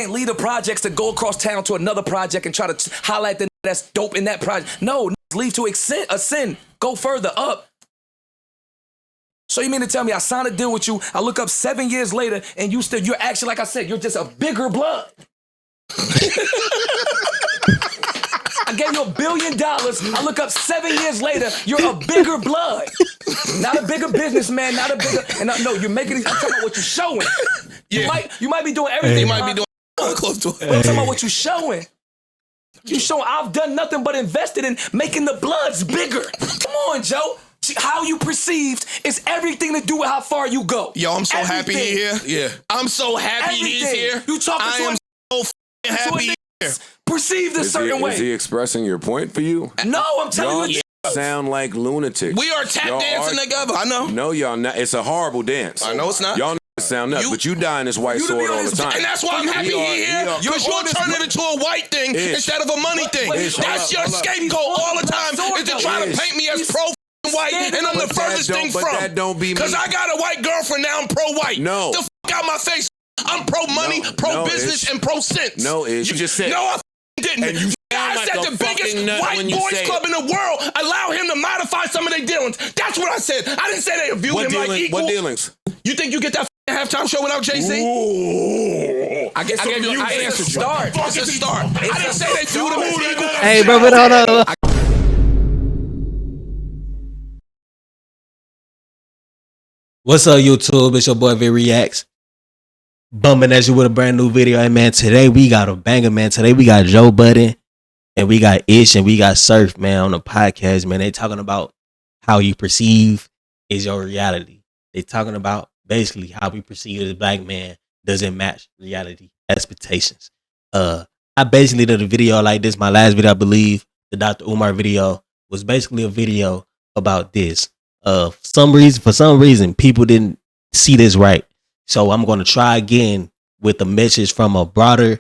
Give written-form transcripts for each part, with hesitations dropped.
ain't leave the projects to go across town to another project and try to highlight the that's dope in that project. No, leave to ascend, go further up. So you mean to tell me I signed a deal with you, I look up 7 years later, and you're actually, like I said, you're just a bigger blood. I gave you $1 billion. I look up 7 years later, you're a bigger blood. Not a bigger businessman, not a bigger, and no, you're making these, I'm talking about what you're showing. Yeah. You might be doing everything. You might be doing close to it. But I'm talking about what you're showing. You showing I've done nothing but invested in making the bloods bigger. Come on, Joe. How you perceived is everything to do with how far you go. Yo, I'm so happy he's here. Yeah. I'm so happy he's here. You talking I am so happy he's here. Perceived a certain way. Is he expressing your point for you? No, I'm telling you. Sound like lunatics. We are tap dancing together. I know. No, y'all not. It's a horrible dance. I know it's not. Y'all sound nuts, but you die in this white sword all the time. And that's why I'm happy he's here. Because you're turning it into a white thing instead of a money thing. That's your scapegoat all the time is to try to paint me as pro-white, and I'm the furthest thing from. That don't be me. Because I got a white girlfriend, now I'm pro-white. No. The fuck out my face. I'm pro-money, pro-business, and pro-sense. No, you just said. No, I didn't. And you I said the biggest white boys club in the world allow him to modify some of their dealings. That's what I said. I didn't say they view him like equal. What dealings? You think you get that halftime show without Jay-Z? Ooh. I guess I answered you. It's a start. I didn't say they viewed him as equal. Hey, bro, but hold on. What's up, YouTube? It's your boy Vick Reacts. Bumping at you with a brand new video. Hey, man, today we got a banger, man. Today we got Joe Budden, and we got Ish, and we got Surf, man, on the podcast, man. They talking about how you perceive is your reality. They talking about basically how we perceive as a black man doesn't match reality expectations. I basically did a video like this. My last video, I believe, the Dr. Umar video, was basically a video about this. For some reason, people didn't see this right. So I'm going to try again with a message from a broader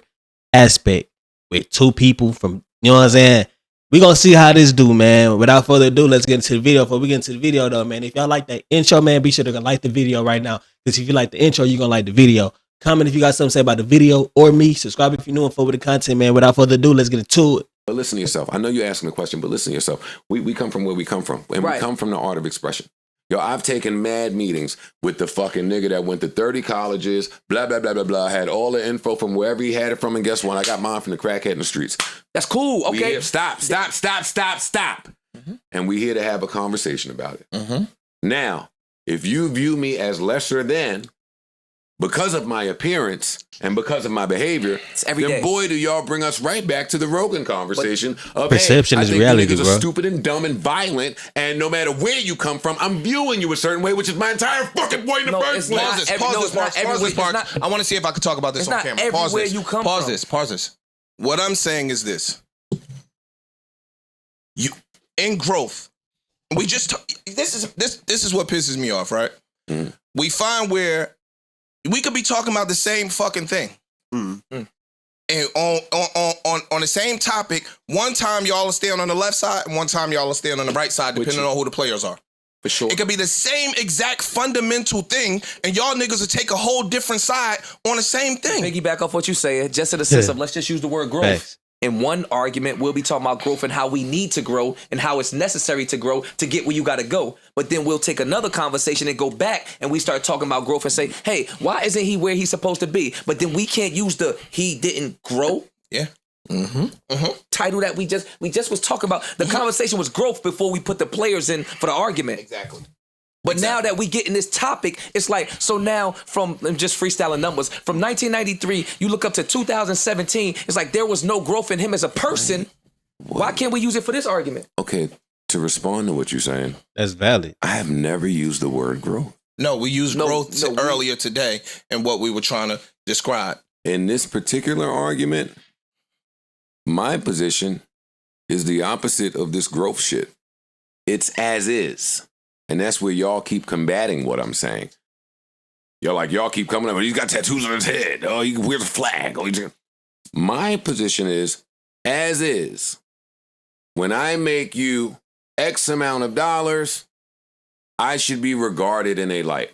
aspect with two people from, you know what I'm saying? We're going to see how this do, man. Without further ado, let's get into the video. Before we get into the video, though, man, if y'all like that intro, man, be sure to like the video right now. Because if you like the intro, you're going to like the video. Comment if you got something to say about the video or me. Subscribe if you're new and forward the content, man. Without further ado, let's get into it. But listen to yourself. I know you're asking a question, but listen to yourself. We come from where we come from. And we come from the art of expression. Yo, I've taken mad meetings with the fucking nigga that went to 30 colleges, blah, blah, blah, blah, blah. Had all the info from wherever he had it from. And guess what? I got mine from the crackhead in the streets. That's cool. Okay. Stop. Mm-hmm. And we here to have a conversation about it. Mm-hmm. Now, if you view me as lesser than because of my appearance and because of my behavior, then boy, do y'all bring us right back to the Rogan conversation of perception is reality, bro. Are stupid and dumb and violent, and no matter where you come from, I'm viewing you a certain way, which is my entire fucking point in the first place. Pause this part. I want to see if I can talk about this on camera. Pause this. Pause this. What I'm saying is this: you in growth. We just this is what pisses me off, right? Mm. We find where we could be talking about the same fucking thing. Mm. And on the same topic, one time y'all are staying on the left side, and one time y'all are staying on the right side, depending on who the players are. For sure. It could be the same exact fundamental thing, and y'all niggas will take a whole different side on the same thing. Piggyback off what you said, just in the sense of let's just use the word growth. Thanks. In one argument, we'll be talking about growth and how we need to grow and how it's necessary to grow to get where you got to go. But then we'll take another conversation and go back and we start talking about growth and say, hey, why isn't he where he's supposed to be? But then we can't use the he didn't grow. Yeah. Title that we just was talking about. The conversation was growth before we put the players in for the argument. Exactly. But now that we get in this topic, it's like, so now from just freestyling numbers, from 1993, you look up to 2017, it's like there was no growth in him as a person. Why can't we use it for this argument? Okay, to respond to what you're saying, That's valid. I have never used the word growth. No, we used growth earlier today in what we were trying to describe. In this particular argument, my position is the opposite of this growth shit. It's as is. And that's where y'all keep combating what I'm saying. Y'all keep coming up, he's got tattoos on his head. Oh, he wears a flag. My position is, as is. When I make you X amount of dollars, I should be regarded in a light.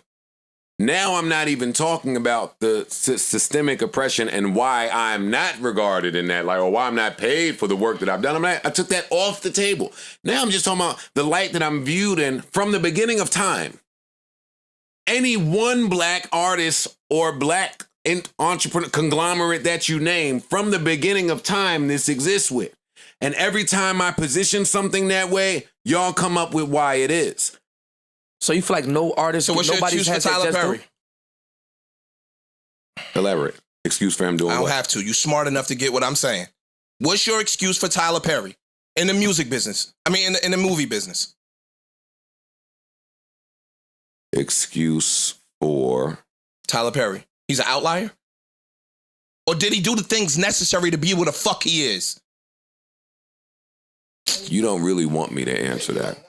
Now I'm not even talking about the systemic oppression and why I'm not regarded in that light, or why I'm not paid for the work that I've done. I took that off the table. Now I'm just talking about the light that I'm viewed in from the beginning of time. Any one black artist or black entrepreneur conglomerate that you name, from the beginning of time, this exists with. And every time I position something that way, y'all come up with why it is. So you feel like no artist, so what's your excuse for Tyler Perry? Elaborate. Excuse for him doing I don't what? have to. You smart enough to get what I'm saying. What's your excuse for Tyler Perry in the music business? I mean, in the movie business. Excuse for Tyler Perry. He's an outlier? Or did he do the things necessary to be what the fuck he is? You don't really want me to answer that.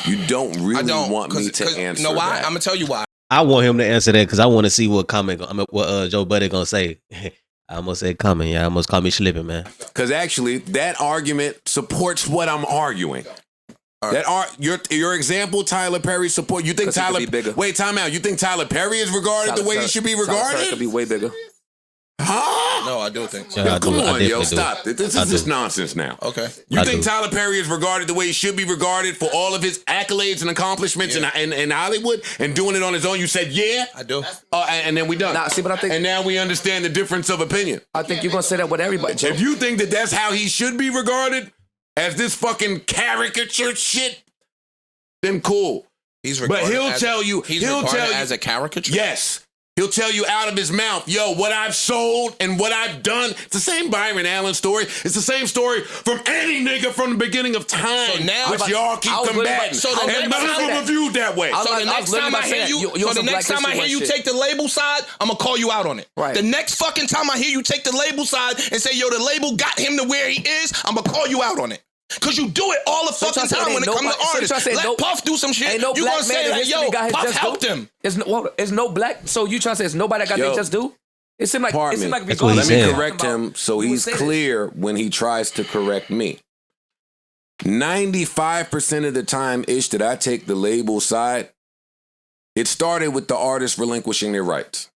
You don't really want me to answer you know why? that. I'm going to tell you why. I want him to answer that because I want to see what Joe Budden gonna say. I almost said coming. Yeah, I almost called me slipping, man. Because actually, that argument supports what I'm arguing. Right. Your example, Tyler Perry support. You think Tyler? Wait, time out. You think Tyler Perry is regarded the way he should be regarded? Tyler Perry could be way bigger. Huh? No, I do think so. Yeah, Come on, yo, do. stop. This is just nonsense now. Okay. You think Tyler Perry is regarded the way he should be regarded for all of his accolades and accomplishments in Hollywood and doing it on his own? You said, yeah? I do. And then we done. Nah, see, but I think... And now we understand the difference of opinion. I think you're going to say that with everybody, Joe. If you think that that's how he should be regarded, as this fucking caricature shit, then cool. He's regarded He'll tell you as a caricature? Yes. He'll tell you out of his mouth, yo, what I've sold and what I've done. It's the same Byron Allen story. It's the same story from any nigga from the beginning of time. So now, which y'all keep combating. And none of them are viewed that way. So the next time I hear you take the label side, I'm going to call you out on it. Right. The next fucking time I hear you take the label side and say, yo, the label got him to where he is, I'm going to call you out on it. Because you do it all the fucking time when it comes to artists. Let Puff do some shit. You're going to say that, yo, Puff helped him. It's no black. So you trying to say it's nobody that got their just due? It seemed like Let me correct him so he's clear when he tries to correct me. 95% of the time, that I take the label side, it started with the artist relinquishing their rights.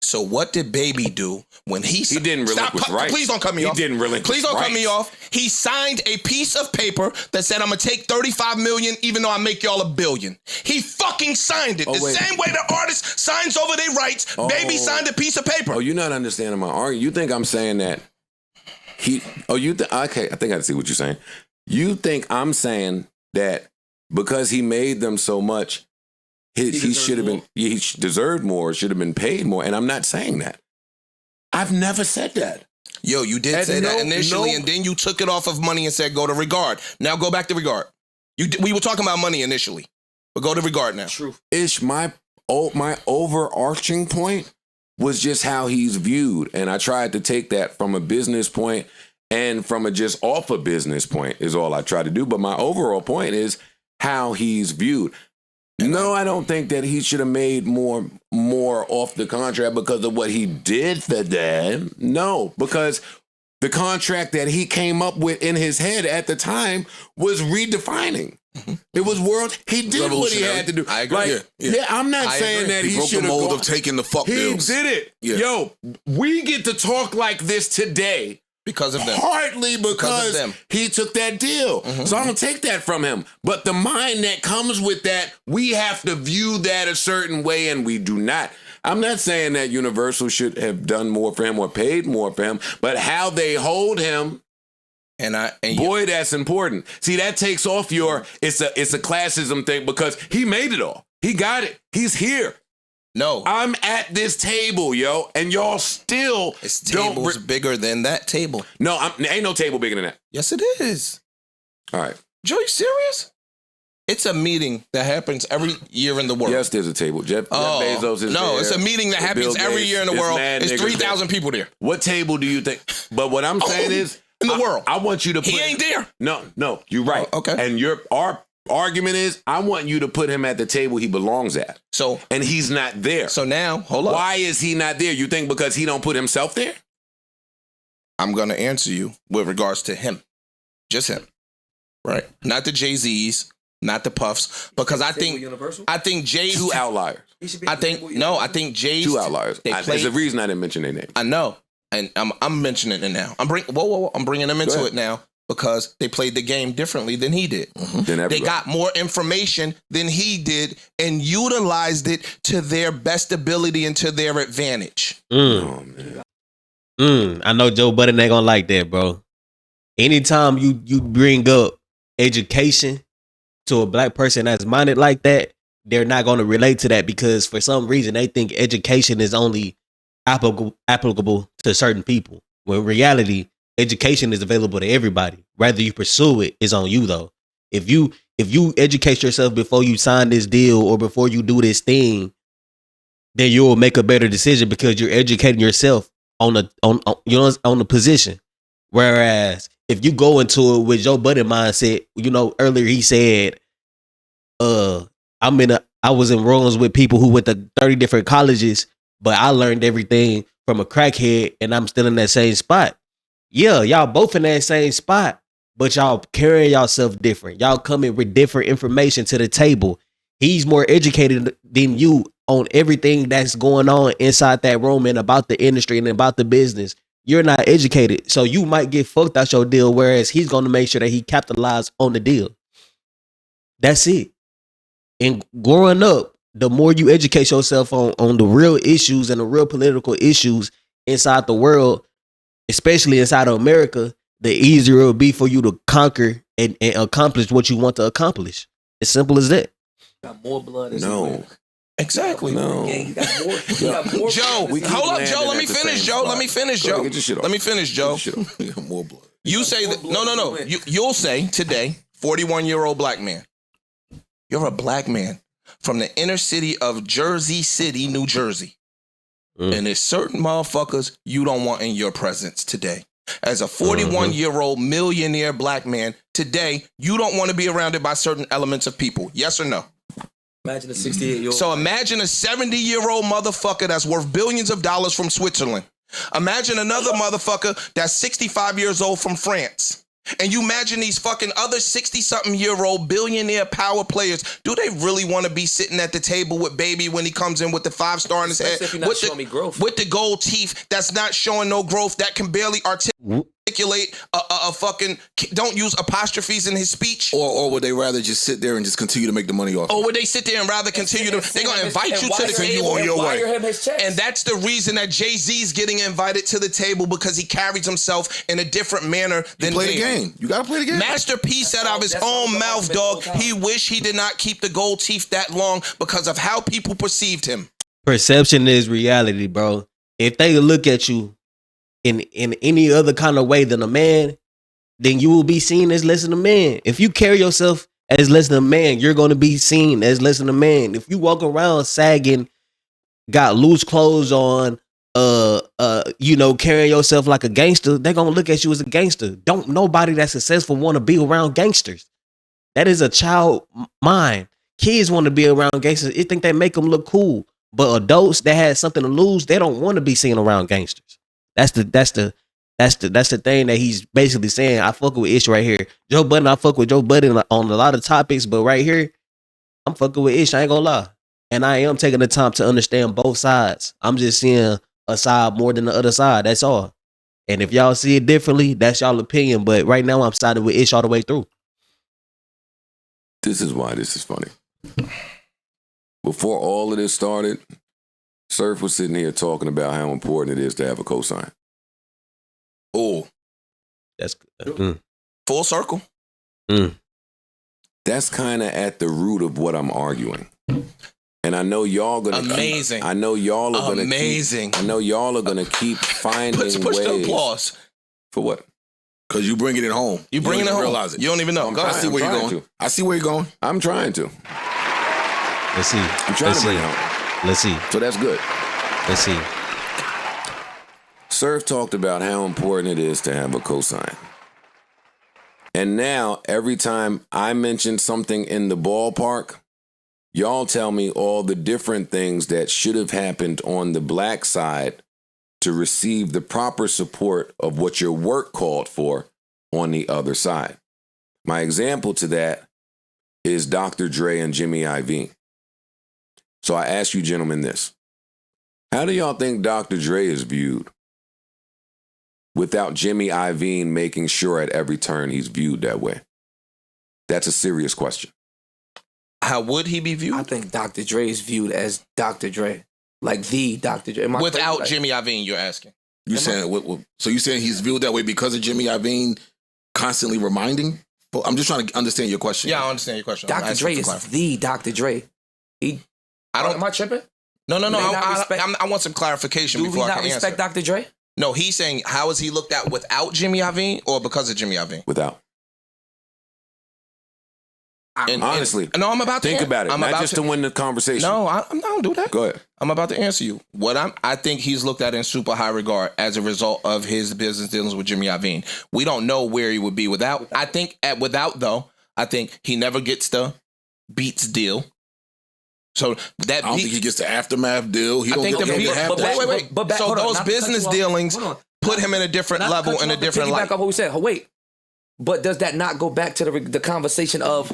So what did Baby do when he didn't relinquish rights? Please don't cut me off. He didn't relinquish Please don't cut rights. me off. He signed a piece of paper that said, I'm going to take $35 million even though I make y'all $1 billion. He fucking signed it. Same way the artist signs over their rights. Baby signed a piece of paper. Oh, you're not understanding my argument. You think I'm saying that okay, I think I see what you're saying. You think I'm saying that because he made them so much, he should have been, he deserved more, should have been paid more. And I'm not saying that. I've never said that. Yo, you did say that initially, and then you took it off of money and said, go to Regard. Now go back to Regard. We were talking about money initially, but go to Regard now. True. My overarching point was just how he's viewed. And I tried to take that from a business point and from a just off a business point is all I tried to do. But my overall point is how he's viewed. No, I don't think that he should have made more off the contract because of what he did for them. No, because the contract that he came up with in his head at the time was redefining. Mm-hmm. It was world. He did what he had to do. I agree. Like, yeah, I'm not saying that he should have broke the mold of taking the fuck deals. He did it. Yeah. Yo, we get to talk like this today. Because of them. Partly because he took that deal. Mm-hmm. So I don't take that from him. But the mind that comes with that, we have to view that a certain way, and we do not. I'm not saying that Universal should have done more for him or paid more for him, but how they hold him, boy, that's important. See, that takes off it's a classism thing because he made it all. He got it. He's here. No. I'm at this table, yo, and y'all still This table's bigger than that table. No, ain't no table bigger than that. Yes, it is. All right. Joe, you serious? It's a meeting that happens every year in the world. Yes, there's a table. Jeff Bezos is there. No, it's a meeting that happens every year in the world. There's 3,000 people there. What table do you think? But what I'm saying is, in the world. I want you to put... He ain't there. No, you're right. Okay. And our argument is, I want you to put him at the table he belongs at. And he's not there. So now, hold on. Why is he not there? You think because he don't put himself there? I'm going to answer you with regards to him. Just him. Right? Not the Jay-Z's, not the Puffs. Because I think Jay... Two outliers. I think Jay's two outliers. There's a reason I didn't mention their name. I know, and I'm mentioning it now. I'm bringing them into it now because they played the game differently than he did. Mm-hmm. They got more information than he did and utilized it to their best ability and to their advantage. Oh, man. I know Joe Budden ain't gonna like that, bro. Anytime you bring up education to a black person that's minded like that, they're not going to relate to that because for some reason they think education is only applicable to certain people. When in reality, education is available to everybody. Whether you pursue it is on you though. If you educate yourself before you sign this deal or before you do this thing, then you'll make a better decision because you're educating yourself on the position. Whereas if you go into it with Joe Budden mindset, earlier he said, I was in rooms with people who went to 30 different colleges, but I learned everything from a crackhead and I'm still in that same spot. Yeah, y'all both in that same spot, but y'all carrying yourself different. Y'all coming with different information to the table. He's more educated than you on everything that's going on inside that room and about the industry and about the business. You're not educated, so you might get fucked out your deal, whereas he's going to make sure that he capitalizes on the deal. That's it. And growing up, the more you educate yourself on the real issues and the real political issues inside the world, especially inside of America, the easier it will be for you to conquer and accomplish what you want to accomplish. As simple as that. Got more blood. No. Exactly. No. You got more. Joe, hold up, Joe. Let me finish, Joe. Let me finish, Joe. Let me finish, Joe. More blood. You say that. No. You'll say today, 41-year-old black man. You're a black man from the inner city of Jersey City, New Jersey. And there's certain motherfuckers you don't want in your presence today. As a 41-year-old millionaire black man, today, you don't want to be surrounded by certain elements of people. Yes or no? Imagine a 68-year-old. So imagine a 70-year-old motherfucker that's worth billions of dollars from Switzerland. Imagine another motherfucker that's 65 years old from France. And you imagine these fucking other 60-something-year-old billionaire power players. Do they really want to be sitting at the table with baby when he comes in with the 5-star in his head? If you're not showing me growth. With the gold teeth that's not showing no growth, that can barely articulate a fucking, don't use apostrophes in his speech. Or would they rather just sit there and just continue to make the money off? Or would they sit there and rather continue to, they're going to invite you to the table on your way. And that's the reason that Jay-Z's getting invited to the table because he carries himself in a different manner than play the game. You got to play the game. Master P said out of his own mouth, dog, he wished he did not keep the gold teeth that long because of how people perceived him. Perception is reality, bro. If they look at you in any other kind of way than a man, then you will be seen as less than a man. If you carry yourself as less than a man, you're going to be seen as less than a man. If you walk around sagging, got loose clothes on, carrying yourself like a gangster, they're going to look at you as a gangster. Don't nobody that's successful want to be around gangsters. That is a child mind. Kids want to be around gangsters. They think they make them look cool. But adults that had something to lose, they don't want to be seen around gangsters. That's the thing that he's basically saying. I fuck with Ish right here. Joe Budden, I fuck with Joe Budden on a lot of topics, but right here, I'm fucking with Ish. I ain't gonna lie. And I am taking the time to understand both sides. I'm just seeing a side more than the other side. That's all. And if y'all see it differently, that's y'all opinion. But right now, I'm siding with Ish all the way through. This is why this is funny. Before all of this started, Surf was sitting here talking about how important it is to have a cosign. Oh, that's full circle. That's kind of at the root of what I'm arguing. And I know y'all gonna amazing. I know y'all are gonna amazing. I know y'all are gonna keep finding push ways. The applause For what? Because you bringing it home. You bringing it home. Realize it. You don't even know. I see where you're going. I see where you're going. I'm trying to. Let's see. I'm trying to bring it home. Let's see. So that's good. Let's see. Surf talked about how important it is to have a cosign. And now, every time I mention something in the ballpark, y'all tell me all the different things that should have happened on the black side to receive the proper support of what your work called for on the other side. My example to that is Dr. Dre and Jimmy Iovine. So I ask you gentlemen this. How do y'all think Dr. Dre is viewed without Jimmy Iovine making sure at every turn he's viewed that way? That's a serious question. How would he be viewed? I think Dr. Dre is viewed as Dr. Dre. Like the Dr. Dre. Without Jimmy Iovine, you're asking. You saying so you saying he's viewed that way because of Jimmy Iovine constantly reminding? But I'm just trying to understand your question. Yeah, I understand your question. Dr. Dre is the Dr. Dre. Am I tripping? No. I want some clarification before I can answer. Do we not respect Dr. Dre? No, he's saying how is he looked at without Jimmy Iovine or because of Jimmy Iovine? Without. Honestly. No, I'm about to think about it. Not just to win the conversation. No, I don't do that. Go ahead. I'm about to answer you. I think he's looked at in super high regard as a result of his business dealings with Jimmy Iovine. We don't know where he would be without. I think I think he never gets the Beats deal. So that I don't think he gets the Aftermath deal. He don't get wait. So those business dealings put him in a different level, in a different light. Back up what we said. Wait. But does that not go back to the conversation of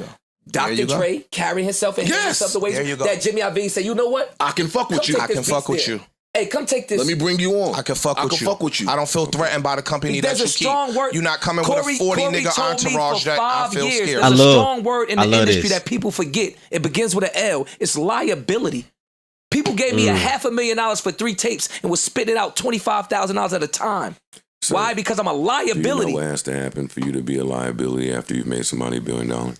Dr. Dre carrying himself and himself the way that Jimmy Iovine said, you know what? I can fuck with you. I can fuck with you. Hey, come take this. Let me bring you on. I can fuck with you. I don't feel threatened by the company that you keep. You're not coming with a 40 nigga entourage that I feel scared. There's a strong word in the industry that people forget. It begins with an L. It's liability. People gave me $500,000 for 3 tapes and was spitting out $25,000 at a time. So, why? Because I'm a liability. Do you know what has to happen for you to be a liability after you've made somebody $1 billion?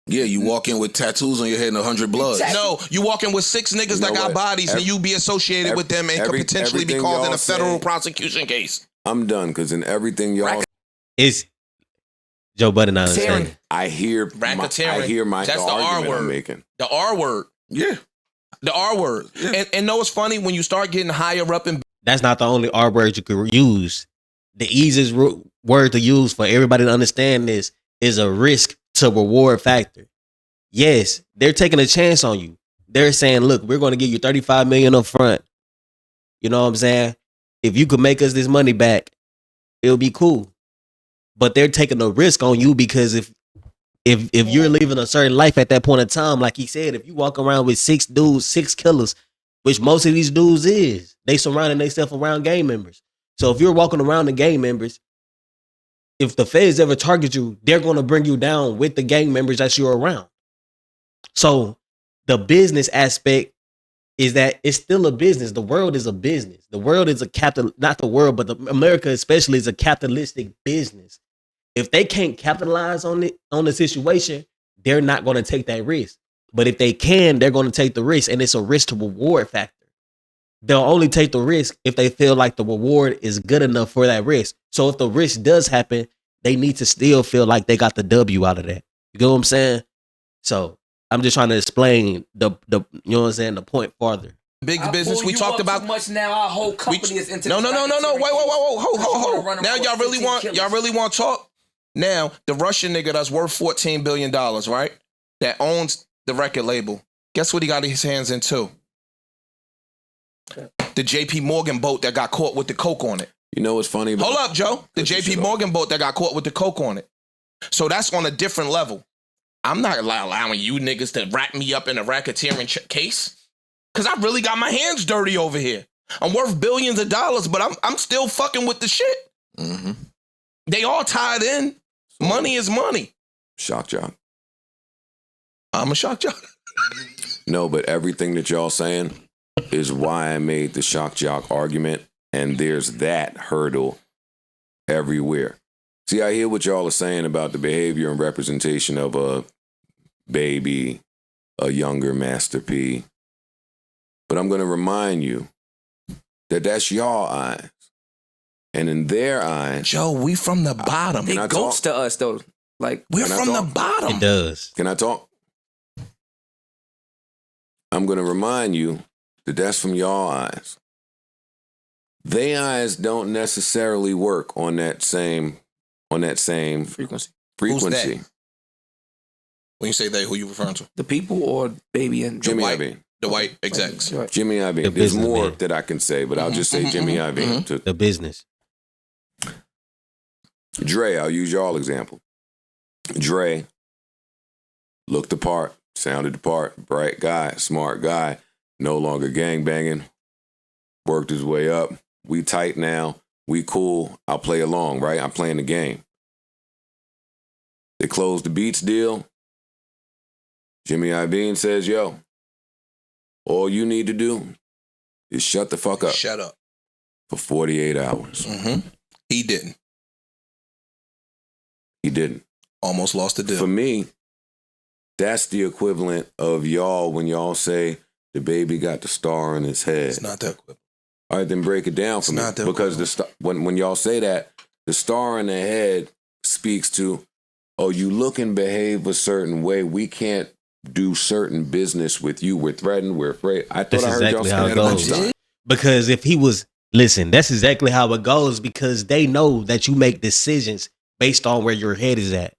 Yeah, you walk in with tattoos on your head and 100 bloods. Exactly. No, you walk in with 6 niggas that got bodies and you be associated with them and could potentially be called in a federal prosecution case. I'm done, because in everything y'all... It's Joe Budden not understanding. I hear my That's the R word. I'm making. The R word. Yeah. The R word. Yeah. And know what's funny? When you start getting higher up in... That's not the only R word you could use. The easiest word to use for everybody to understand this is a risk to reward factor. Yes, they're taking a chance on you. They're saying, look, we're going to give you $35 million up front. You know what I'm saying? If you could make us this money back, it'll be cool. But they're taking a risk on you because if you're living a certain life at that point in time, like he said, if you walk around with 6 dudes, 6 killers, which most of these dudes is, they surrounding themselves around gang members. So if you're walking around the gang members, if the feds ever target you, they're going to bring you down with the gang members that you're around. So the business aspect is that it's still a business. The world is a business. The world is not the world, but America especially is a capitalistic business. If they can't capitalize on the situation, they're not going to take that risk. But if they can, they're going to take the risk, and it's a risk to reward factor. They'll only take the risk if they feel like the reward is good enough for that risk. So if the risk does happen, they need to still feel like they got the W out of that. You get what I'm saying? So I'm just trying to explain the you know what I'm saying, the point farther. Big business. We talked about too much now. Our whole company is into No. Wait. Hold. Now y'all really want to talk? Now the Russian nigga that's worth $14 billion, right? That owns the record label. Guess what he got his hands into? The JP Morgan boat that got caught with the coke on it. You know what's funny? Hold up, Joe. The JP Morgan boat that got caught with the coke on it. So that's on a different level. I'm not allowing you niggas to wrap me up in a racketeering case. Because I really got my hands dirty over here. I'm worth billions of dollars, but I'm still fucking with the shit. Mm-hmm. They all tied in. Money is money. Shock jock. I'm a shock jock. No, but everything that y'all saying is why I made the shock jock argument, and there's that hurdle everywhere. See, I hear what y'all are saying about the behavior and representation of a Baby, a younger Master P, but I'm going to remind you that that's y'all eyes, and in their eyes, Joe, we from the bottom. It goes to us though. Like we're from the bottom. It does. Can I talk? I'm going to remind you that that's from y'all eyes. They eyes don't necessarily work on that same frequency. Who's that? When you say they, who you referring to? The people or Baby and Jimmy Iovine. The white execs. Right. Jimmy Iovine. There's more that I can say, but I'll just say Jimmy Iovine. The business. Dre, I'll use y'all example. Dre looked the part, sounded the part, bright guy, smart guy, no longer gangbanging, worked his way up. We tight now. We cool. I'll play along, right? I'm playing the game. They closed the Beats deal. Jimmy Iovine says, yo, all you need to do is shut the fuck up. Shut up. For 48 hours. Mm-hmm. He didn't. He didn't. Almost lost the deal. For me, that's the equivalent of y'all when y'all say the baby got the star on his head. It's not that equivalent. All right, then break it down for me. Because when y'all say that, the star on the head speaks to, oh, you look and behave a certain way. We can't do certain business with you. We're threatened. We're afraid. I thought I heard exactly y'all say that a bunch of times. Because if he was, listen, that's exactly how it goes because they know that you make decisions based on where your head is at.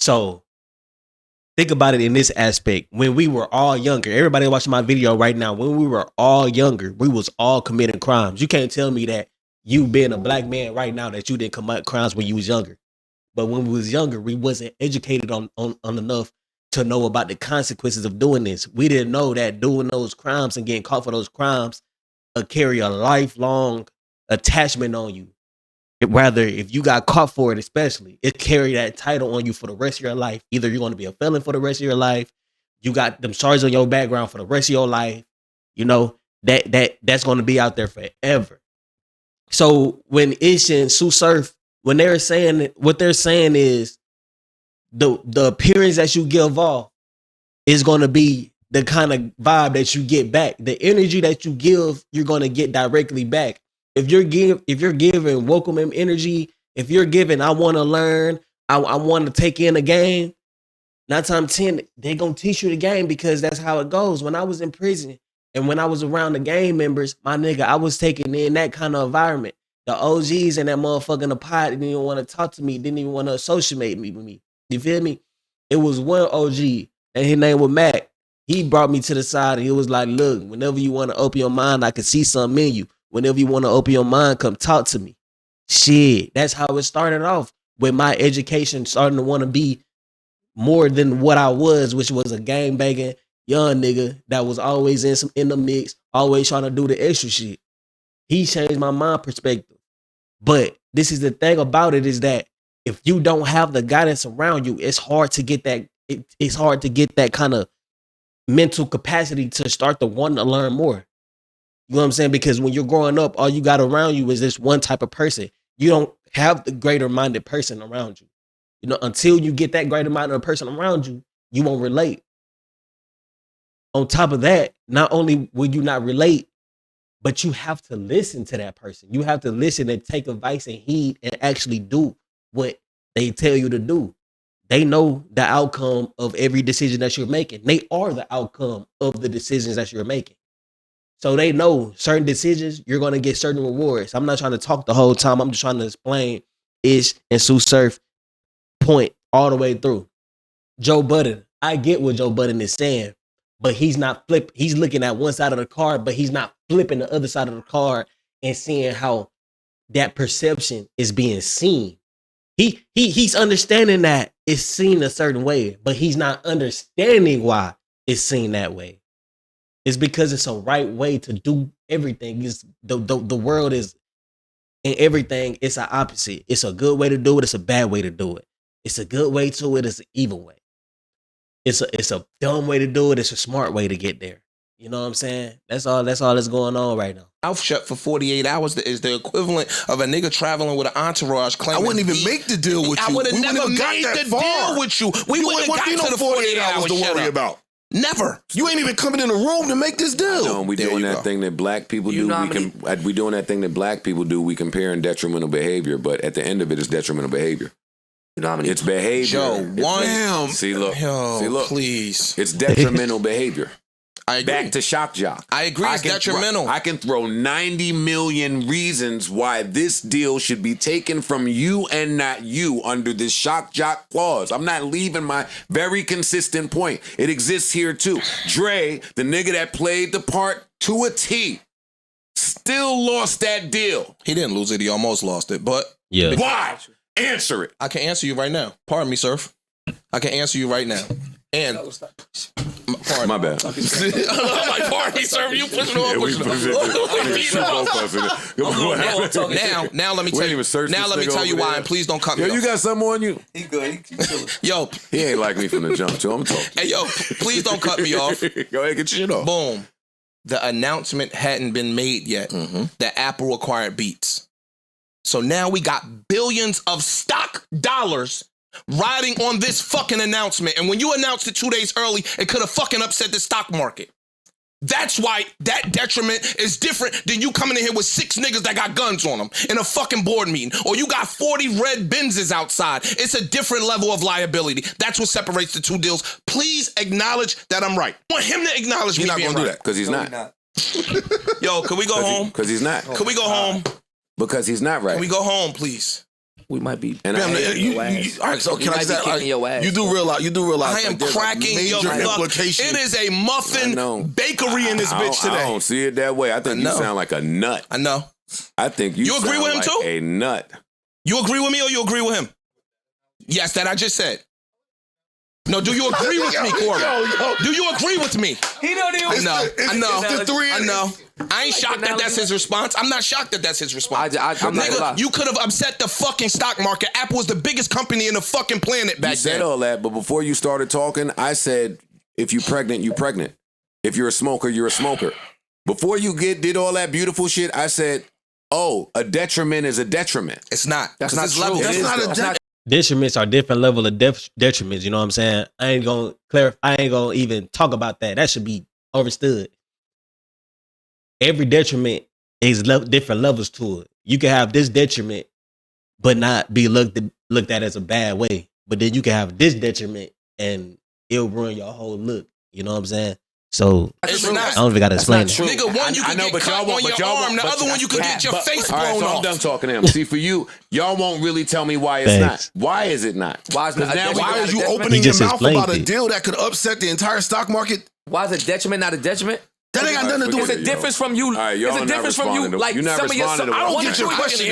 So think about it in this aspect. When we were all younger, everybody watching my video right now, when we were all younger, we was all committing crimes. You can't tell me that you being a black man right now that you didn't commit crimes when you was younger. But when we was younger, we wasn't educated on enough to know about the consequences of doing this. We didn't know that doing those crimes and getting caught for those crimes carry a lifelong attachment on you. Rather, if you got caught for it, especially, it carry that title on you for the rest of your life. Either you're going to be a felon for the rest of your life, you got them charges on your background for the rest of your life. You know, that's going to be out there forever. So when Ish and Tsu Surf, when they're saying what they're saying is the appearance that you give off is going to be the kind of vibe that you get back. The energy that you give, you're going to get directly back. If you're giving welcome him energy, if you're giving, I want to learn, I want to take in a game, 9 times 10, they're going to teach you the game because that's how it goes. When I was in prison and when I was around the gang members, my nigga, I was taking in that kind of environment. The OGs and that motherfucker in the pot didn't even want to talk to me, didn't even want to associate me with me. You feel me? It was one OG and his name was Mac. He brought me to the side and he was like, look, whenever you want to open your mind, I can see something in you. Whenever you want to open your mind, come talk to me. Shit, that's how it started off with my education starting to want to be more than what I was, which was a gang-banging young nigga that was always in the mix, always trying to do the extra shit. He changed my mind perspective. But this is the thing about it is that if you don't have the guidance around you, it's hard to get that. It's hard to get that kind of mental capacity to start to want to learn more. You know what I'm saying? Because when you're growing up, all you got around you is this one type of person. You don't have the greater minded person around you. You know, until you get that greater minded person around you, you won't relate. On top of that, not only will you not relate, but you have to listen to that person. You have to listen and take advice and heed and actually do what they tell you to do. They know the outcome of every decision that you're making. They are the outcome of the decisions that you're making. So they know certain decisions, you're going to get certain rewards. I'm not trying to talk the whole time. I'm just trying to explain Ish and Tsu Surf point all the way through. Joe Budden, I get what Joe Budden is saying, but he's not flipping. He's looking at one side of the card, but he's not flipping the other side of the card and seeing how that perception is being seen. He's understanding that it's seen a certain way, but he's not understanding why it's seen that way. It's because it's a right way to do everything. It's the world is in everything. It's an opposite. It's a good way to do it. It's a bad way to do it. It's a good way to it. It's an evil way. It's a dumb way to do it. It's a smart way to get there. You know what I'm saying? That's all that's going on right now. Mouth shut for 48 hours is the equivalent of a nigga traveling with an entourage claiming I wouldn't even make the deal with you. I would have never made the deal with you. We would have got to the 48 hours to worry about. Never. You ain't even coming in the room to make this deal. No, we doing that thing that black people do. We doing that thing that black people do. We comparing detrimental behavior, but at the end of it, it's detrimental behavior. You know how many? It's behavior. See, look, please. It's detrimental behavior. I agree. Back to shock jock. I agree. It's detrimental. I can throw 90 million reasons why this deal should be taken from you and not you under this shock jock clause. I'm not leaving my very consistent point. It exists here too. Dre, the nigga that played the part to a T, still lost that deal. He didn't lose it. He almost lost it. But why? Answer it. I can answer you right now. Pardon me, Surf. I can answer you right now. And my bad. I'm like, pardon me, sir. You pushing off. Now let me tell you. Now let me tell you why. And please don't cut me off. You got something on you? He good. He chilling. Yo, he ain't like me from the jump too. I'm talking. Hey, yo, please don't cut me off. Go ahead, get your shit off. Boom. The announcement hadn't been made yet that Apple acquired Beats. So now we got billions of stock dollars riding on this fucking announcement. And when you announced it 2 days early, it could have fucking upset the stock market. That's why that detriment is different than you coming in here with 6 niggas that got guns on them in a fucking board meeting. Or you got 40 red Benzes outside. It's a different level of liability. That's what separates the two deals. Please acknowledge that I'm right. I want him to acknowledge me being right. He's not going to do that because he's not. Yo, can we go home? Because he's not. Can we go home? Because he's not right. Can we go home, please? We might be. And all right, so can I just say, you do realize. I am cracking your fuck. It is a muffin bakery in this bitch today. I don't see it that way. I think you sound like a nut. I know. I think you agree with him like too? A nut. You agree with me or you agree with him? Yes, that I just said. No, do you agree with me, Corey? Do you agree with me? He don't even. I know. I ain't shocked that that's his response. I'm not shocked that that's his response. I'm not gonna lie. You could have upset the fucking stock market. Apple was the biggest company in the fucking planet back then. You said all that, but before you started talking, I said, if you're pregnant, you're pregnant. If you're a smoker, you're a smoker. Before you did all that beautiful shit, I said, oh, a detriment is a detriment. It's not. That's not true. That's not a detriment. Detriments are different level of detriments. You know what I'm saying? I ain't gonna clarify. I ain't gonna even talk about that. That should be understood. Every detriment is different levels to it. You can have this detriment, but not be looked at as a bad way. But then you can have this detriment, and it'll ruin your whole look. You know what I'm saying? So I don't even gotta explain it. Nigga, one you can get cut on your arm, the other one you can get your face blown off. All right, so I'm done talking to him. See, for you, y'all won't really tell me why it's not. Why is it not? Why are you opening your mouth about a deal that could upset the entire stock market? Why is a detriment not a detriment? That ain't got nothing to do with it. It's a difference from you. It's a difference from you. Like some of your songs. I don't get your question.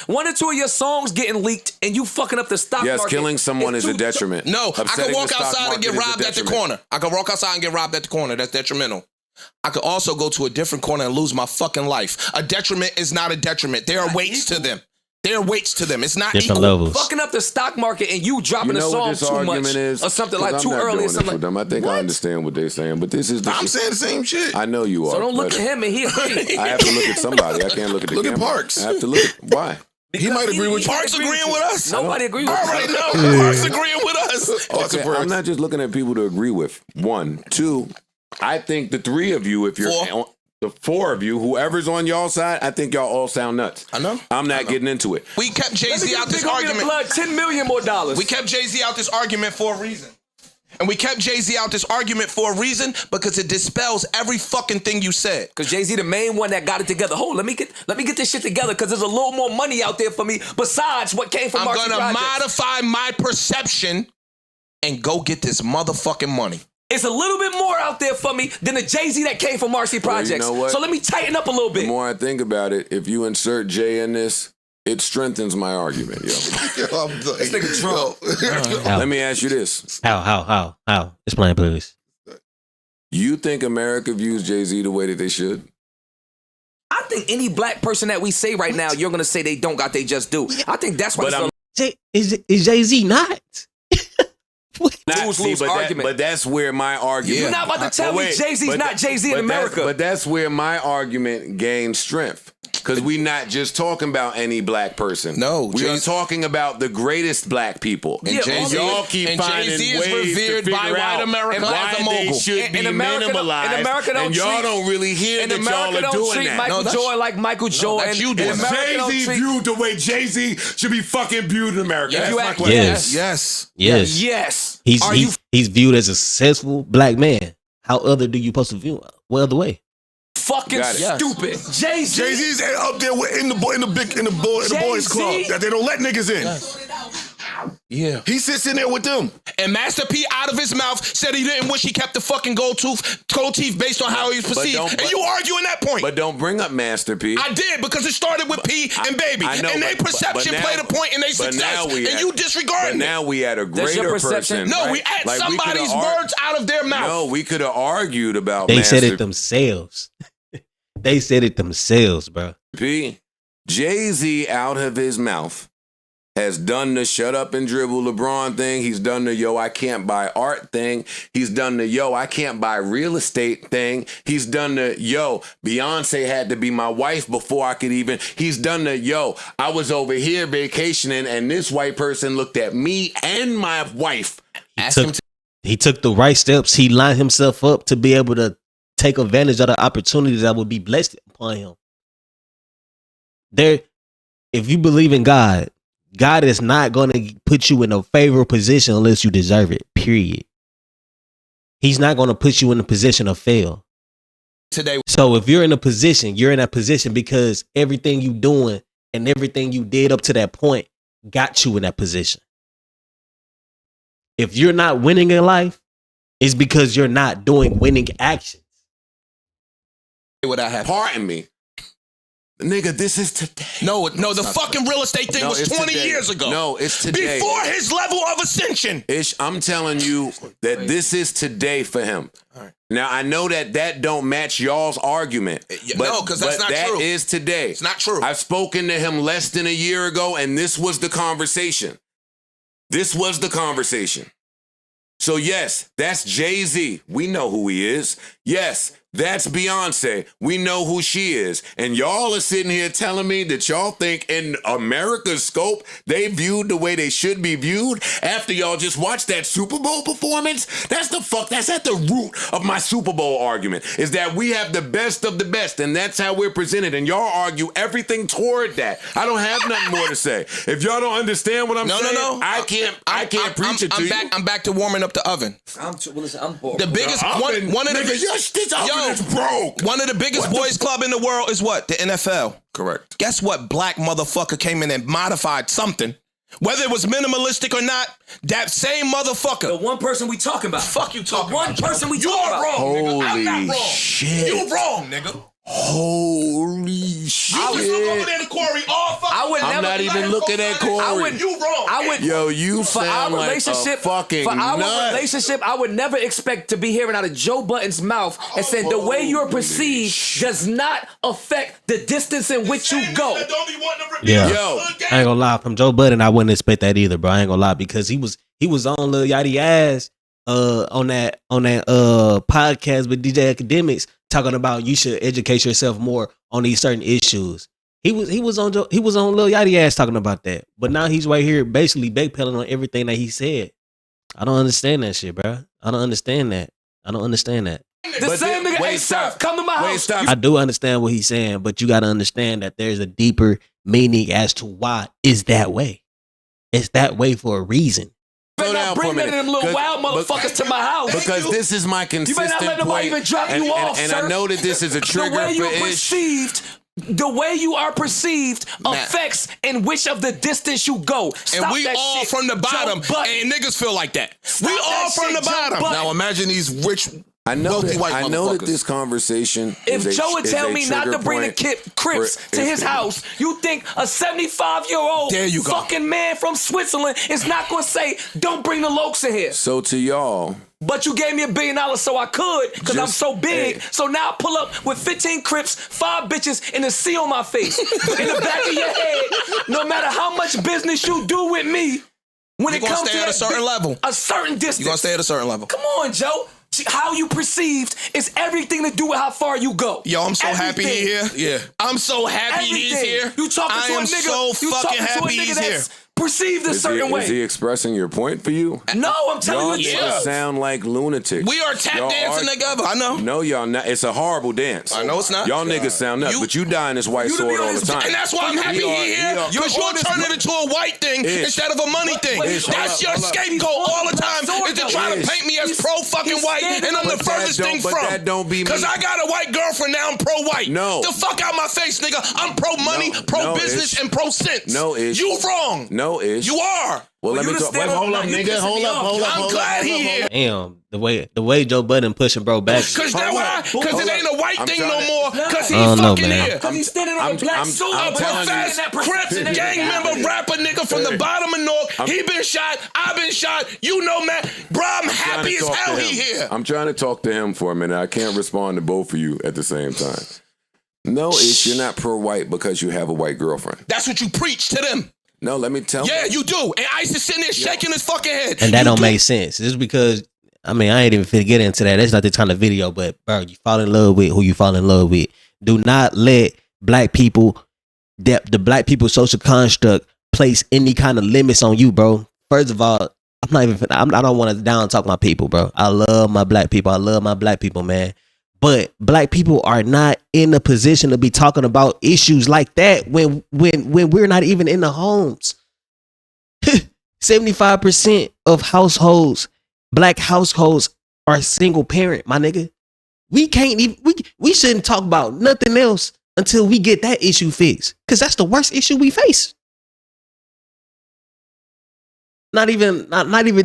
One or two of your songs getting leaked and you fucking up the stock market. Yes, killing someone is a detriment. No, I could walk outside and get robbed at the corner. That's detrimental. I could also go to a different corner and lose my fucking life. A detriment is not a detriment. There are weights to them. It's not different equal. levels. Fucking up the stock market and you dropping a song too much or something like too early or something like that. I think I understand what they're saying, but this is I'm saying the same shit. I know you are. So don't look at him and he agrees. I have to look at somebody. I can't look at the camera. Look at Parks. I have to look at why. He might agree with you. Parks agreeing with us. Nobody agrees with us. All right, no. Parks agreeing with us. Okay, I'm not just looking at people to agree with. 1, 2, I think the 3 of you, if you're... The 4 of you, whoever's on y'all side, I think y'all all sound nuts. I know. I'm not getting into it. We kept Jay-Z out this argument. $10 million more. We kept Jay-Z out this argument for a reason. And we kept Jay-Z out this argument for a reason because it dispels every fucking thing you said. Because Jay-Z the main one that got it together. Hold, let me get this shit together because there's a little more money out there for me besides what came from Marcy Projects. I'm going to modify my perception and go get this motherfucking money. It's a little bit more out there for me than the Jay-Z that came from Marcy Projects. You know what? So let me tighten up a little bit. The more I think about it, if you insert Jay in this, it strengthens my argument, yo. This nigga drunk. Let me ask you this. How? Explain, please. You think America views Jay-Z the way that they should? I think any black person that we say right now, you're going to say they don't got they just do. I think that's why is Jay-Z not? But that's where my argument... You're not about to tell me Jay-Z's not Jay-Z in America. But that's where my argument gains strength. Because we're not just talking about any black person. No. We are talking about the greatest black people. And Jay-Z, y'all keep finding Jay-Z ways is revered to by figure white out America why as a mogul. they should be minimalized. And y'all don't really hear that y'all are doing that. Michael Jordan like Michael Jordan. That's you doing Jay-Z viewed the way Jay-Z should be fucking viewed in America. Yes. He's viewed as a successful black man. How other do you supposed to view him? What other way? Fucking stupid. Jay-Z's up there in the boys club that they don't let niggas in. Yeah. He sits in there with them. And Master P out of his mouth said he didn't wish he kept the fucking gold teeth based on how he was perceived. And you arguing that point. But don't bring up Master P. I did, because it started with P and Baby. And their perception played a point in their success. And you disregarding it. But now we at a greater person. No, right? We at like somebody's words out of their mouth. No, we could have argued about They Master said it themselves. They said it themselves, bro. P. Jay-Z out of his mouth has done the shut up and dribble LeBron thing. He's done the yo, I can't buy art thing. He's done the yo, I can't buy real estate thing. He's done the yo, Beyonce had to be my wife before I could even. He's done the yo, I was over here vacationing and this white person looked at me and my wife. He took the right steps. He lined himself up to be able to take advantage of the opportunities that would be blessed upon him. If you believe in God, God is not going to put you in a favorable position unless you deserve it, period. He's not going to put you in a position of fail. Today. So if you're in a position, you're in that position because everything you doing and everything you did up to that point got you in that position. If you're not winning in life, it's because you're not doing winning actions. What I have. Pardon me. Nigga, this is today. No, the fucking real estate thing was 20 years ago. No, it's today. Before his level of ascension. Ish, I'm telling you that this is today for him. All right. Now, I know that don't match y'all's argument. No, because that's not true. That is today. It's not true. I've spoken to him less than a year ago, and this was the conversation. This was the conversation. So yes, that's Jay-Z. We know who he is. Yes, that's Beyonce. We know who she is. And y'all are sitting here telling me that y'all think in America's scope, they viewed the way they should be viewed after y'all just watched that Super Bowl performance? That's at the root of my Super Bowl argument, is that we have the best of the best, and that's how we're presented. And y'all argue everything toward that. I don't have nothing more to say. If y'all don't understand what I'm saying, I can't preach it to you. I'm back to warming up the oven. I'm bored. The biggest one of the it's broke. One of the biggest boys club in the world is what? The NFL. Correct. Guess what? Black motherfucker came in and modified something. Whether it was minimalistic or not, that same motherfucker. The one person we talking about. Fuck you talking about. The one person we talking about. You are wrong, nigga. I'm not wrong. Shit. You wrong, nigga. Holy shit. I was looking over there to Corey all fucking. I'm not even looking at Corey. You wrong. Yo, you sound like a fucking For our nut. relationship, I would never expect to be hearing out of Joe Budden's mouth and saying the way you're perceived does not affect the distance in which you go. Yeah. Yo. I ain't gonna lie. From Joe Budden, I wouldn't expect that either, bro. I ain't gonna lie, because he was on Lil Yachty ass on that podcast with DJ Academics, talking about you should educate yourself more on these certain issues. He was on Lil Yachty ass talking about that, but now he's right here basically backpedaling on everything that he said. I don't understand that shit, bro. I don't understand that. The same nigga, Tsu Surf, come to my house. I do understand what he's saying, but you got to understand that there's a deeper meaning as to why it's that way. It's that way for a reason. You better not bring none of them little wild motherfuckers to my house. Because this is my consistent point. You better not let nobody even drop you off, and Surf. I know that this is a trigger The way you are perceived affects in which of the distance you go. Stop and we that all shit. from the bottom, and niggas feel like that. We all from the bottom. Now imagine these rich, I know wealthy white that this conversation. If Joe would tell me not to bring the Crips to his house, you think a 75-year-old fucking man from Switzerland is not going to say, don't bring the Lokes in here? So to y'all. But you gave me $1 billion so I could, because I'm so big. So now I pull up with 15 Crips, 5 bitches, and a C on my face. In the back of your head, no matter how much business you do with me, when it comes to at a certain level, a certain distance. You're going to stay at a certain level. Come on, Joe. How you perceived is everything to do with how far you go. Yo, I'm so happy he's here. Yeah. I'm so happy he's here. You talking to a nigga. So fucking happy he's here. Perceived a certain way. Is he expressing your point for you? No, I'm telling you the truth. Sound like lunatics. We are tap dancing together. I know. No, y'all not. It's a horrible dance. I know it's not. Y'all niggas sound nuts, but you die in this white sword all the time. And that's why I'm happy he's here. Because you're turning it into a white thing instead of a money thing. That's your scapegoat all the time, is to try to paint me as pro fucking white, and I'm the furthest thing from. That don't be me. Because I got a white girlfriend, now I'm pro white. No. The fuck out my face, nigga. I'm pro money, pro business, and pro sense. No, you wrong. No, No, Ish. You are. Well, let me talk. Wait, hold up, nigga. Hold up. I'm glad he here. Damn, the way Joe Budden pushing bro back. Because it ain't a white thing no more. Because he I don't know, fucking man. here. Because he's standing on a black suit. A professed Crips gang member rapper nigga from the bottom of North. He been shot. I've been shot. You know, man. Bro, I'm happy as hell he here. I'm trying to talk to him for a minute. I can't respond to both of you at the same time. No, Ish, you're not pro-white because you have a white girlfriend. That's what you preach to them. No, let me tell you. Yeah, you do. And Ice is sitting there shaking his fucking head. And that don't make sense. Just because, I mean, I ain't even finna get into that. That's not the kind of video, but bro, you fall in love with who you fall in love with. Do not let black people, the black people social construct place any kind of limits on you, bro. First of all, I don't want to down talk my people, bro. I love my black people. I love my black people, man. But black people are not in a position to be talking about issues like that when we're not even in the homes. 75% of households, black households, are single parent, my nigga. We can't even we shouldn't talk about nothing else until we get that issue fixed. Cause that's the worst issue we face. Not even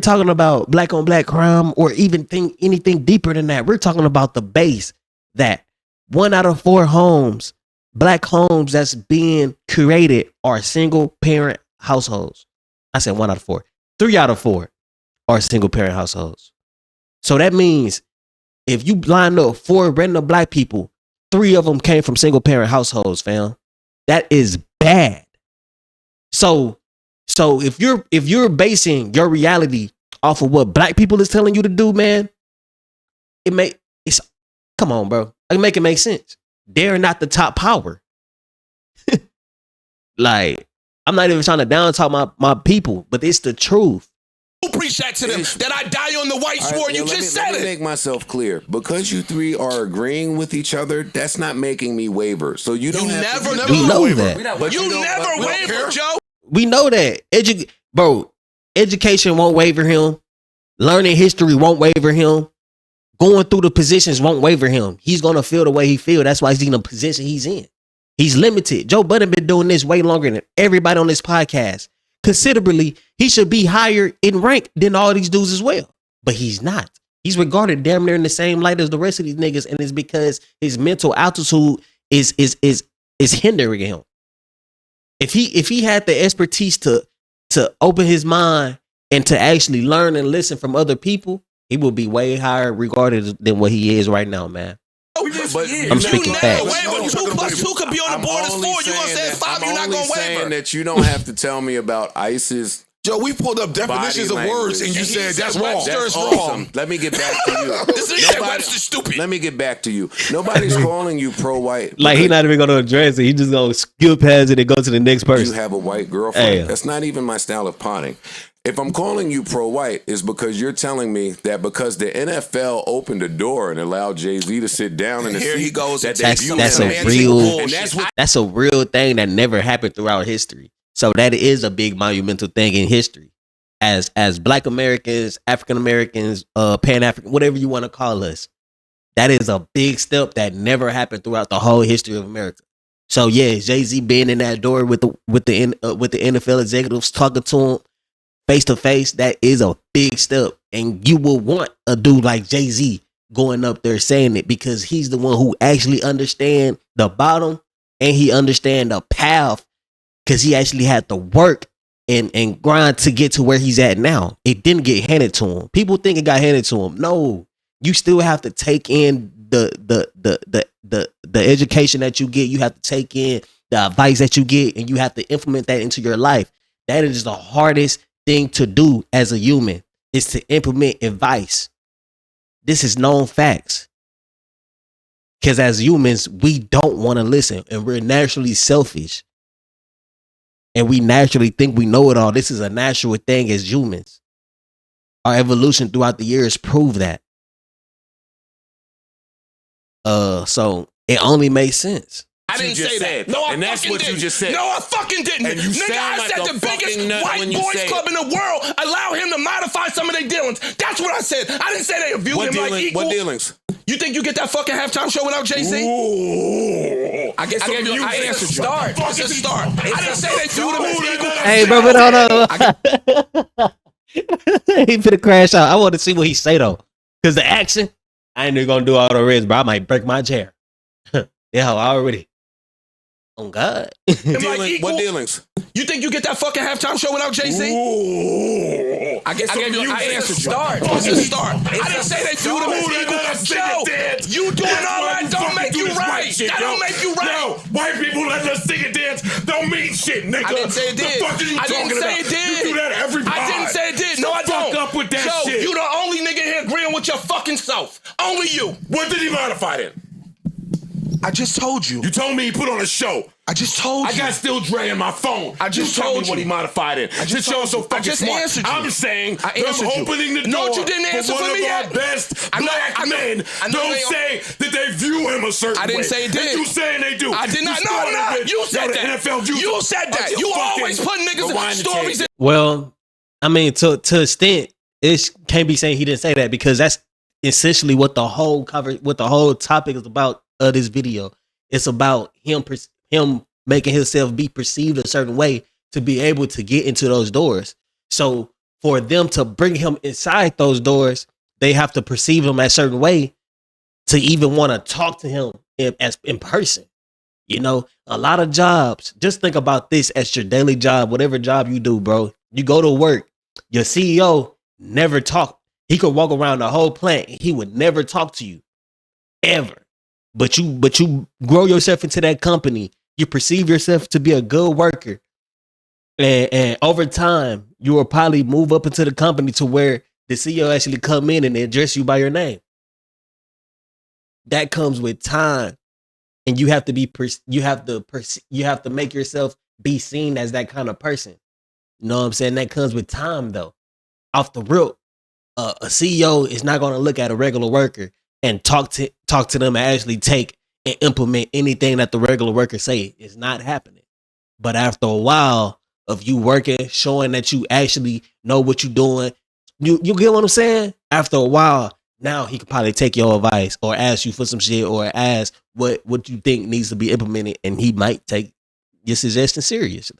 talking about black on black crime or even anything deeper than that. We're talking about the base that 1 out of 4 homes, black homes that's being created are single parent households. I said 1 out of 4. 3 out of 4 are single parent households. So that means if you line up 4 random black people, 3 of them came from single parent households, fam. That is bad. So if you're basing your reality off of what black people is telling you to do, man, come on, bro. I make it make sense. They're not the top power. Like, I'm not even trying to down talk my people, but it's the truth. You preach that to them, that I die on the white sword. You just said it. Let me make myself clear. Because you 3 are agreeing with each other, that's not making me waver. So you don't have to that. But you never waver, Joe. We know that. Education won't waver him. Learning history won't waver him. Going through the positions won't waver him. He's going to feel the way he feels. That's why he's in the position he's in. He's limited. Joe Budden been doing this way longer than everybody on this podcast. Considerably, he should be higher in rank than all these dudes as well. But he's not. He's regarded damn near in the same light as the rest of these niggas, and it's because his mental altitude is hindering him. If he had the expertise to open his mind and to actually learn and listen from other people, he would be way higher regarded than what he is right now, man. I'm speaking facts. 2 plus 2 could be on the board as 4. You gonna say 5? You're not gonna waver. I'm saying that you don't have to tell me about ISIS. Joe, we pulled up definitions of words and you said that's wrong. That's awesome. Let me get back to you. This nigga Webster's stupid. Let me get back to you. Nobody's calling you pro-white. Like, he not even going to address it. He just going to skip past it and go to the next person. You have a white girlfriend. Hey. That's not even my style of potting. If I'm calling you pro-white, it's because you're telling me that because the NFL opened the door and allowed Jay-Z to sit down in the seat, he goes. That's a real thing that never happened throughout history. So that is a big monumental thing in history. As Black Americans, African Americans, Pan-African, whatever you want to call us, that is a big step that never happened throughout the whole history of America. So yeah, Jay-Z being in that door with the NFL executives, talking to him face to face, that is a big step. And you will want a dude like Jay-Z going up there saying it, because he's the one who actually understand the bottom and he understand the path, because he actually had to work and grind to get to where he's at now. It didn't get handed to him. People think it got handed to him. No, you still have to take in the education that you get. You have to take in the advice that you get, and you have to implement that into your life. That is the hardest thing to do as a human, is to implement advice. This is known facts. Because as humans, we don't want to listen, and we're naturally selfish. And we naturally think we know it all. This is a natural thing as humans. Our evolution throughout the years proved that. So it only makes sense. I didn't say that. No, I fucking didn't. No, I fucking didn't. And you nigga, I like said the biggest white boys club in the world allow him to modify some of their dealings. That's what I said. I didn't say they viewed him like equal. What dealings? You think you get that fucking halftime show without Jay-Z? I guess I answered start. It's a start. I didn't say they viewed him as equal. Hey, bro, but hold on. He finna crash out. I want to see what he say though, because the action, I ain't even gonna do all the rest, bro. I might break my chair. Yeah, already. Oh God. What dealings? You think you get that fucking halftime show without Jay-Z? I answered you. It's a start. I didn't say they viewed him as equal. Joe, you doing all that don't make you right. That don't make you right. No, white people letting us sing and dance don't mean shit, nigga. I didn't say it did. The fuck are you talking about? You do that every pod. I didn't say it did. No, I don't. Fuck up with that Joe, shit. You the only nigga here agreeing with your fucking self. Only you. What did he modify then? I just told you. You told me he put on a show. I just told you. I got Still Dre in my phone. I just told told me what you. he modified it. just This show's so told you. I fucking just smart. answered you. I'm saying I answered you. opening the door No, you didn't answer for for one me of yet. our best I know- black I know- men. I know Don't they- say that they view him a certain way. I didn't say it did. And you saying they do. I did not. You No, started no. with, You said the that. NFL views You him. said that. Just You fucking always put niggas rewind the stories tape. in. Well, I mean, to an extent, it can't be saying he didn't say that, because that's essentially what the whole topic is about of this video. It's about him making himself be perceived a certain way to be able to get into those doors. So for them to bring him inside those doors, they have to perceive him a certain way to even want to talk to him in person. You know, a lot of jobs, just think about this as your daily job, whatever job you do, bro. You go to work, your CEO never talk. He could walk around the whole plant and he would never talk to you ever. But you grow yourself into that company. You perceive yourself to be a good worker. And over time, you will probably move up into the company to where the CEO actually come in and address you by your name. That comes with time. And you have to make yourself be seen as that kind of person. You know what I'm saying? That comes with time though. Off the rip, a CEO is not going to look at a regular worker and talk to them and actually take and implement anything that the regular worker say. It's not happening. But after a while of you working, showing that you actually know what you're doing, you get what I'm saying? After a while, now he could probably take your advice or ask you for some shit or ask what you think needs to be implemented, and he might take your suggestion seriously.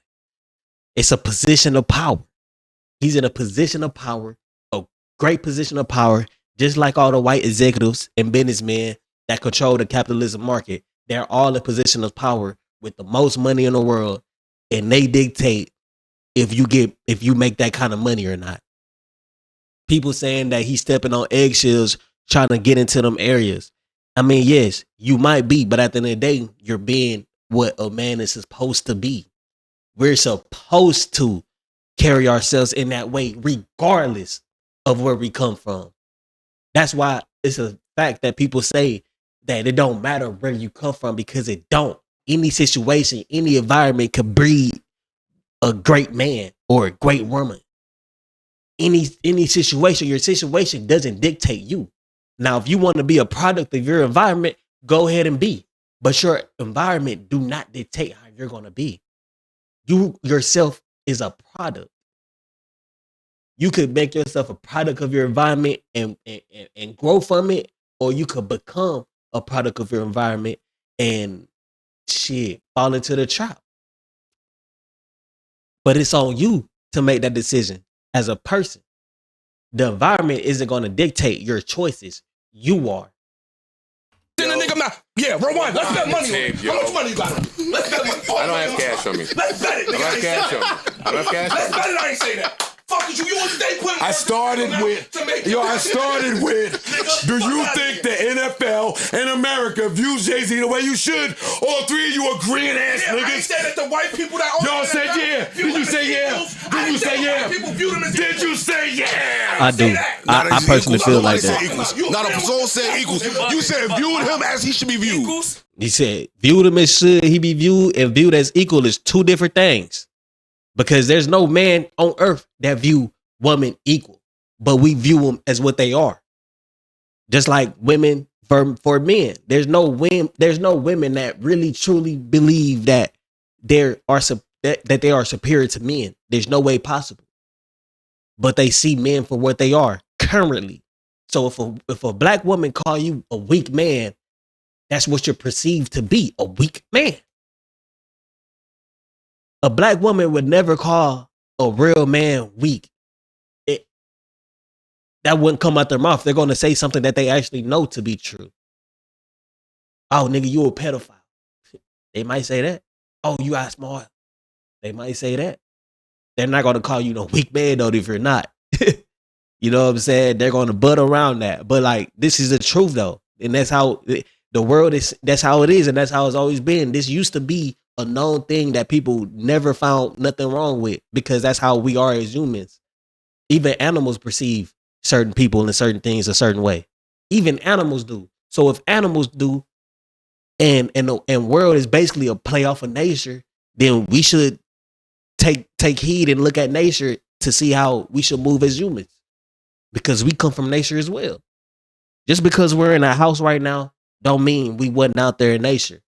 It's a position of power. He's in a position of power, a great position of power, just like all the white executives and businessmen that control the capitalism market. They're all in position of power with the most money in the world, and they dictate if you make that kind of money or not. People saying that he's stepping on eggshells trying to get into them areas. I mean, yes, you might be, but at the end of the day, you're being what a man is supposed to be. We're supposed to carry ourselves in that way, regardless of where we come from. That's why it's a fact that people say that it don't matter where you come from, because it don't. Any situation, any environment could breed a great man or a great woman. Any situation, your situation doesn't dictate you. Now, if you want to be a product of your environment, go ahead and be. But your environment do not dictate how you're going to be. You yourself is a product. You could make yourself a product of your environment and grow from it, or you could become a product of your environment and fall into the trap. But it's on you to make that decision as a person. The environment isn't going to dictate your choices. You are. Then the nigga mouth. Yeah, rewind. Let's bet money on it. How much money you got? Let's bet money. I don't have cash on me. Let's bet it. I don't have cash on me. I don't have cash Let's on me. bet it. I ain't say that. Fuck you. You would stay putting. I started with, do you think the NFL and America views Jay-Z the way you should? All three of you are green ass Yeah, I ain't niggas. said that the white people that own Y'all the said NFL yeah. view Did you them say as yeah? equals. Did I you ain't say said yeah? white people view them as Did equals. you say yeah? I do. I personally feel like that. Now the soul said equals. You said viewed him as he should be viewed. He said viewed him as should he be viewed, and viewed as equal is two different things. Because there's no man on earth that view women equal, but we view them as what they are. Just like women for men, there's no women that really truly believe that they are superior to men. There's no way possible. But they see men for what they are currently. So if a black woman call you a weak man, that's what you're perceived to be, a weak man. A black woman would never call a real man weak. That wouldn't come out their mouth. They're going to say something that they actually know to be true. Oh, nigga, you a pedophile. They might say that. Oh, you are smart. They might say that. They're not going to call you no weak man, though, if you're not. You know what I'm saying? They're going to butt around that. But, like, this is the truth, though. And that's how the world is. That's how it is, and that's how it's always been. This used to be a known thing that people never found nothing wrong with, because that's how we are as humans. Even animals perceive certain people and certain things a certain way. Even animals do. So if animals do, and world is basically a play off of nature, then we should take heed and look at nature to see how we should move as humans, because we come from nature as well. Just because we're in a house right now don't mean we wasn't out there in nature.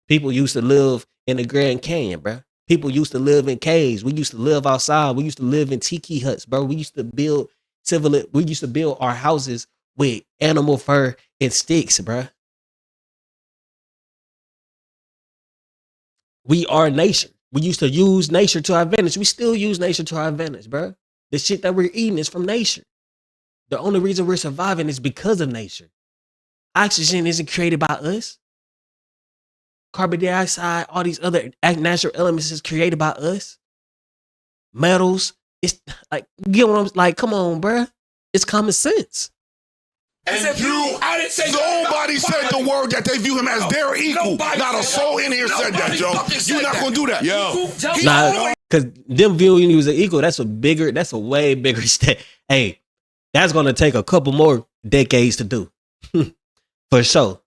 People used to live in the Grand Canyon, bro. People used to live in caves. We used to live outside. We used to live in tiki huts, bro. We used to build our houses with animal fur and sticks, bro. We are nature. We used to use nature to our advantage. We still use nature to our advantage, bro. The shit that we're eating is from nature. The only reason we're surviving is because of nature. Oxygen isn't created by us. Carbon dioxide, all these other natural elements is created by us. Metals, it's like, you get what I'm like, come on, bro. It's common sense. And I didn't say nobody said the word that they view him as their equal. Not a soul in here said that, Joe. You're not gonna do that. Yo. Nah, because them viewing you as an equal, that's a way bigger step. Hey, that's gonna take a couple more decades to do. For sure.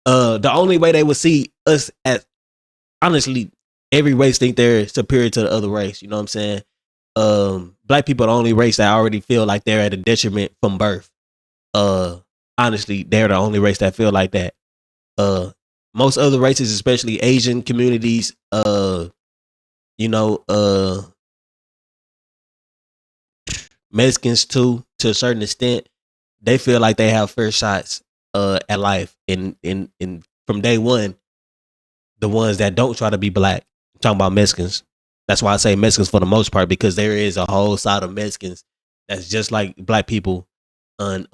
The only way they would see us as, honestly, every race think they're superior to the other race. You know what I'm saying? Black people are the only race that already feel like they're at a detriment from birth. Honestly, they're the only race that feel like that. Most other races, especially Asian communities, Mexicans too, to a certain extent, they feel like they have fair shots at life. In from day one, the ones that don't try to be black, I'm talking about Mexicans. That's why I say Mexicans for the most part, because there is a whole side of Mexicans that's just like black people, and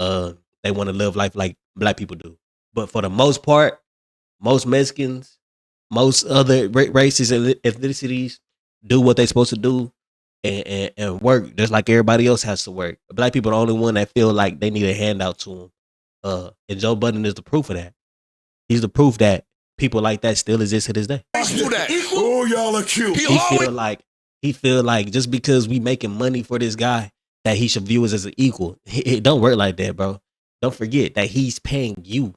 they want to live life like black people do. But for the most part, most Mexicans, most other races and ethnicities do what they're supposed to do and work just like everybody else has to work. Black people are the only one that feel like they need a handout to them. And Joe Budden is the proof of that. He's the proof that people like that still exist to this day. Oh, y'all are cute. He feel like just because we making money for this guy that he should view us as an equal. It don't work like that, bro. Don't forget that he's paying you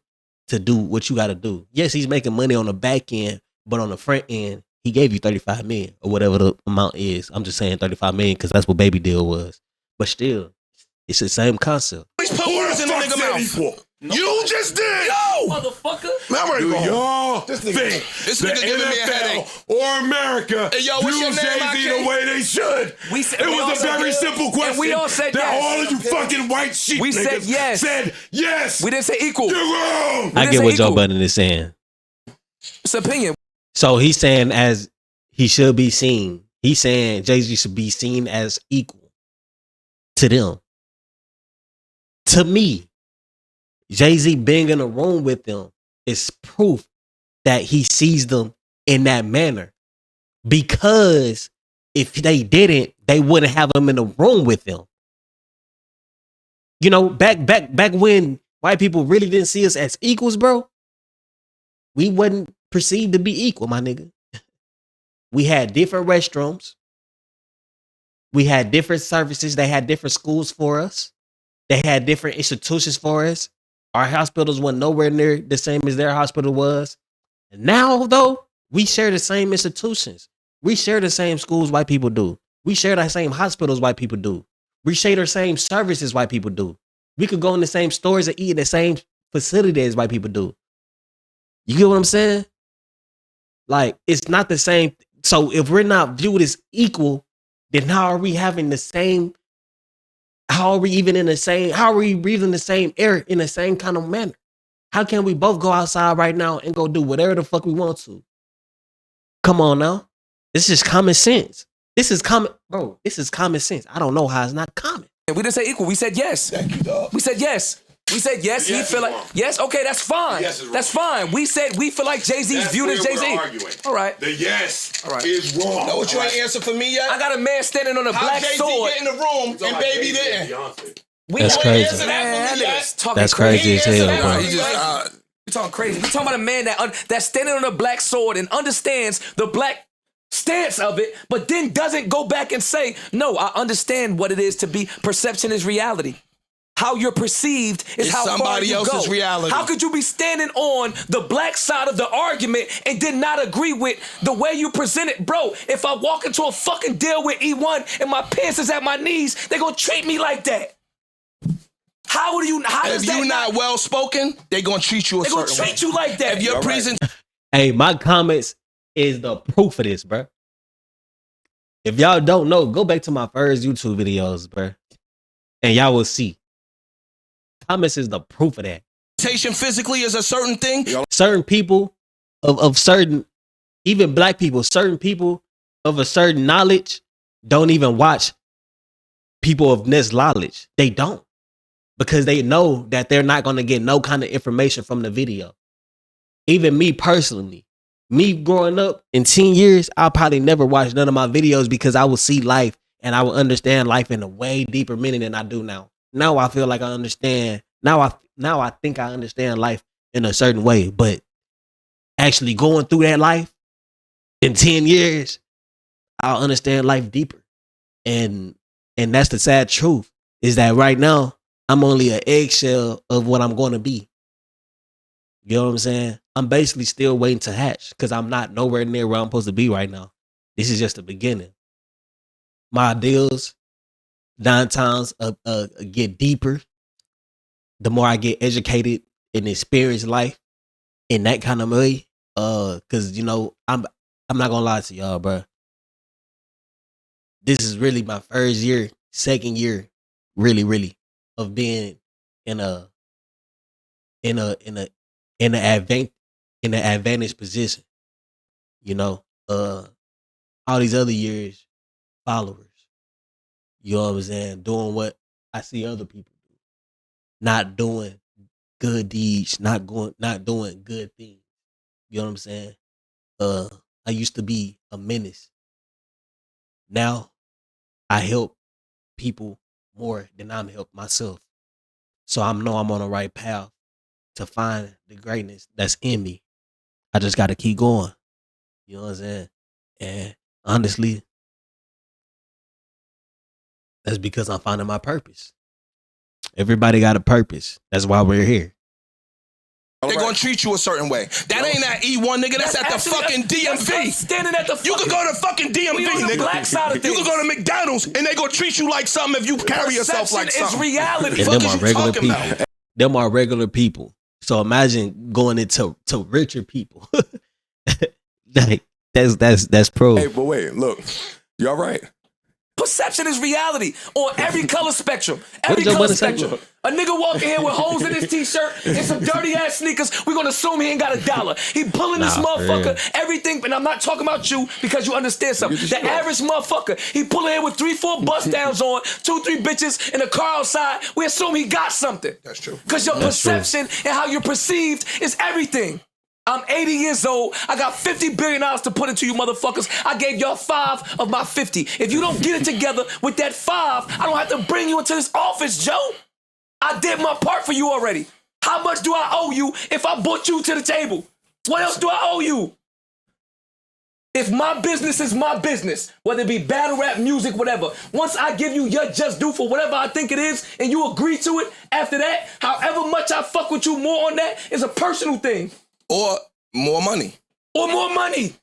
to do what you got to do. Yes, he's making money on the back end, but on the front end, he gave you 35 million or whatever the amount is. I'm just saying 35 million because that's what Baby Deal was. But still, it's the same concept. Put words in the nigga mouth. You just did. Yo, motherfucker. Do y'all think This the nigga giving me a headache. NFL or America Hey, yo, what's your views name, Jay-Z IK? the way they should? We said- it we all was a said very yes. simple question. And we all said that yes. all of you fucking white sheep We said niggas yes. said yes. We didn't say equal. You're wrong. I didn't get say what Joe equal. Budden is saying. It's opinion. So he's saying as he should be seen. He's saying Jay-Z should be seen as equal to them. To me, Jay-Z being in a room with them is proof that he sees them in that manner. Because if they didn't, they wouldn't have him in the room with them. You know, back when white people really didn't see us as equals, bro, we wasn't perceived to be equal, my nigga. We had different restrooms. We had different services. They had different schools for us. They had different institutions for us. Our hospitals were nowhere near the same as their hospital was. And now, though, we share the same institutions. We share the same schools white people do. We share the same hospitals white people do. We share the same services white people do. We could go in the same stores and eat in the same facility as white people do. You get what I'm saying? Like, it's not the same. So if we're not viewed as equal, then how are we having the same? How are we even in the same? How are we breathing the same air in the same kind of manner? How can we both go outside right now and go do whatever the fuck we want to? Come on now. This is common sense. This is common, bro. This is common sense. I don't know how it's not common. And we didn't say equal. We said yes. Thank you, dog. We said yes. We said yes. He feel like yes. Okay, that's fine. That's fine. We said we feel like Jay-Z's viewed as Jay-Z. All right. The yes is wrong. Know what you ain't answer for me yet? I got a man standing on a black Jay-Z sword. get in the room and baby didn't? That's crazy. That's crazy as hell, bro. You talking crazy. We talking about a man that's standing on a black sword and understands the black stance of it, but then doesn't go back and say, no, I understand what it is to be. Perception is reality. How you're perceived is how somebody far you else's go. reality. How could you be standing on the black side of the argument and did not agree with the way you present it? Bro, if I walk into a fucking deal with E1 and my pants is at my knees, they gonna treat me like that. How do you? How if you not well spoken, they gonna treat you a certain way. They gonna treat you like that. If your present, hey, my comments is the proof of this, bro. If y'all don't know, go back to my first YouTube videos, bro, and y'all will see. Comments is the proof of that. Physically is a certain thing. Certain people of certain, even black people, certain people of a certain knowledge don't even watch people of this knowledge. They don't. Because they know that they're not going to get no kind of information from the video. Even me personally, me growing up in 10 years, I'll probably never watch none of my videos because I will see life and I will understand life in a way deeper meaning than I do now. Now I feel like I understand. Now I think I understand life in a certain way. But actually going through that life in 10 years, I'll understand life deeper. And that's the sad truth, is that right now, I'm only an eggshell of what I'm going to be. You know what I'm saying? I'm basically still waiting to hatch because I'm not nowhere near where I'm supposed to be right now. This is just the beginning. My ideals, 9 times get deeper. The more I get educated and experience life in that kind of way. Because, you know, I'm not going to lie to y'all, bro. This is really my first year, second year, really. Of being in an advantage position, you know, all these other years, followers, you know what I'm saying, doing what I see other people do, not doing good deeds, not doing good things. You know what I'm saying? I used to be a menace. Now I help people more than I'm helped myself. So I know I'm on the right path to find the greatness that's in me. I just got to keep going. You know what I'm saying? And honestly, that's because I'm finding my purpose. Everybody got a purpose. That's why we're here. They're gonna treat you a certain way. That ain't that E1 nigga. That's at the fucking DMV. Standing at the fucking, you could go to fucking DMV, nigga. Black side of things. You could go to McDonald's and they gonna treat you like something if you carry yourself like something. It's reality. And them are regular people. Them are regular people. So imagine going into richer people. Like that's pro. Hey, but wait, look, y'all right. Perception is reality on every color spectrum. Every color spectrum. A nigga walking here with holes in his t-shirt and some dirty ass sneakers, we're gonna assume he ain't got $1. He pulling this motherfucker, everything, and I'm not talking about you because you understand something. The average motherfucker, he pulling in with 3-4 bust downs on, 2-3 bitches in a car outside, we assume he got something. That's true. Because your perception and how you're perceived is everything. I'm 80 years old. I got $50 billion to put into you motherfuckers. I gave y'all 5 of my 50. If you don't get it together with that 5, I don't have to bring you into this office, Joe. I did my part for you already. How much do I owe you if I brought you to the table? What else do I owe you? If my business is my business, whether it be battle rap, music, whatever, once I give you your just due for whatever I think it is and you agree to it, after that, however much I fuck with you more on that is a personal thing. Or more money. Or more money.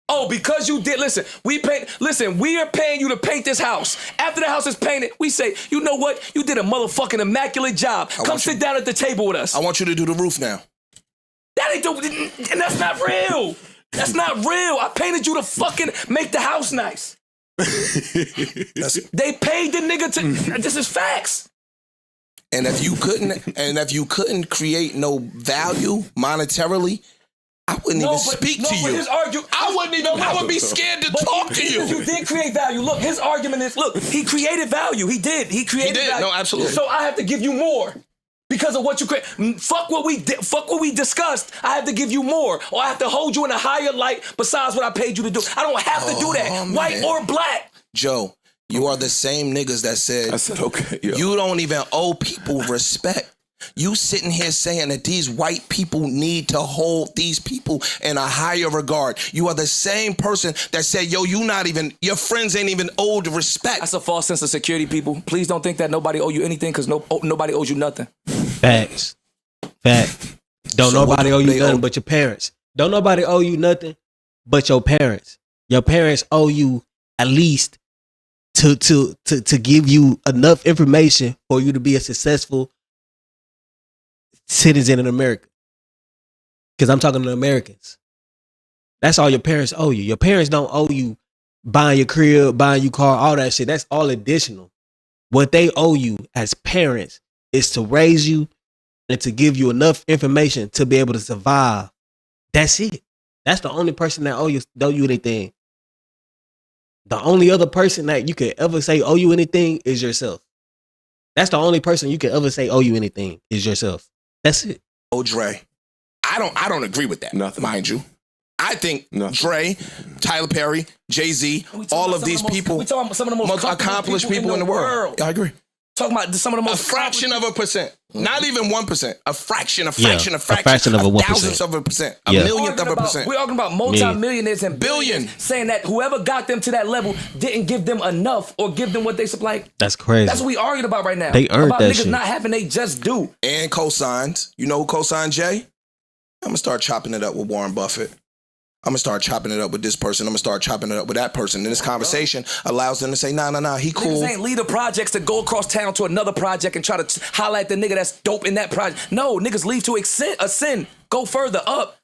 Oh, because you did, listen, we are paying you to paint this house. After the house is painted, we say, you know what? You did a motherfucking immaculate job. Come sit down at the table with us. I want you to do the roof now. That ain't and that's not real. That's not real. I painted you to fucking make the house nice. They paid the nigga to, this is facts. And if you couldn't create no value monetarily, I wouldn't even speak to you. I wouldn't even. I would be scared to talk to you. You did create value. Look, his argument is, look, he created value. He did. He created value. No, absolutely. So I have to give you more. Because of what you create. Fuck what we discussed. I have to give you more. Or I have to hold you in a higher light besides what I paid you to do. I don't have to do that. White or black. Joe, you are the same niggas that said, I said, okay, yo. You don't even owe people respect. You sitting here saying that these white people need to hold these people in a higher regard. You are the same person that said, yo, your friends ain't even owed respect. That's a false sense of security, people. Please don't think that nobody owe you anything because nobody owes you nothing. Facts. Don't nobody owe you nothing but your parents. Don't nobody owe you nothing but your parents. Your parents owe you at least to give you enough information for you to be a successful citizen in America. Because I'm talking to Americans. That's all your parents owe you. Your parents don't owe you buying your crib, buying your car, all that shit. That's all additional. What they owe you as parents is to raise you and to give you enough information to be able to survive. That's it. That's the only person that owe you anything. The only other person that you could ever say owe you anything is yourself. That's the only person you could ever say owe you anything is yourself. That's it. Oh, Dre. I don't agree with that. Nothing. Mind you. I think Nothing. Dre, Tyler Perry, Jay-Z, all of these people, we talking about some of the most accomplished people in the world. I agree. Talking about some of the most a fraction of a percent. Not even 1%. A fraction of a fraction of a 1%. Thousandths of a percent. A millionth of a percent. We're talking about multi-millionaires and billions saying that whoever got them to that level didn't give them enough or give them what they supply. That's crazy. That's what we arguing about right now. They earned about that niggas shit. not having they just do. And cosigns. You know who cosigned Jay? I'm going to start chopping it up with Warren Buffett. I'm going to start chopping it up with this person. I'm going to start chopping it up with that person. And this conversation allows them to say, nah, he cool. Niggas ain't leader projects to go across town to another project and try to highlight the nigga that's dope in that project. No, niggas leave to ascend. Go further up.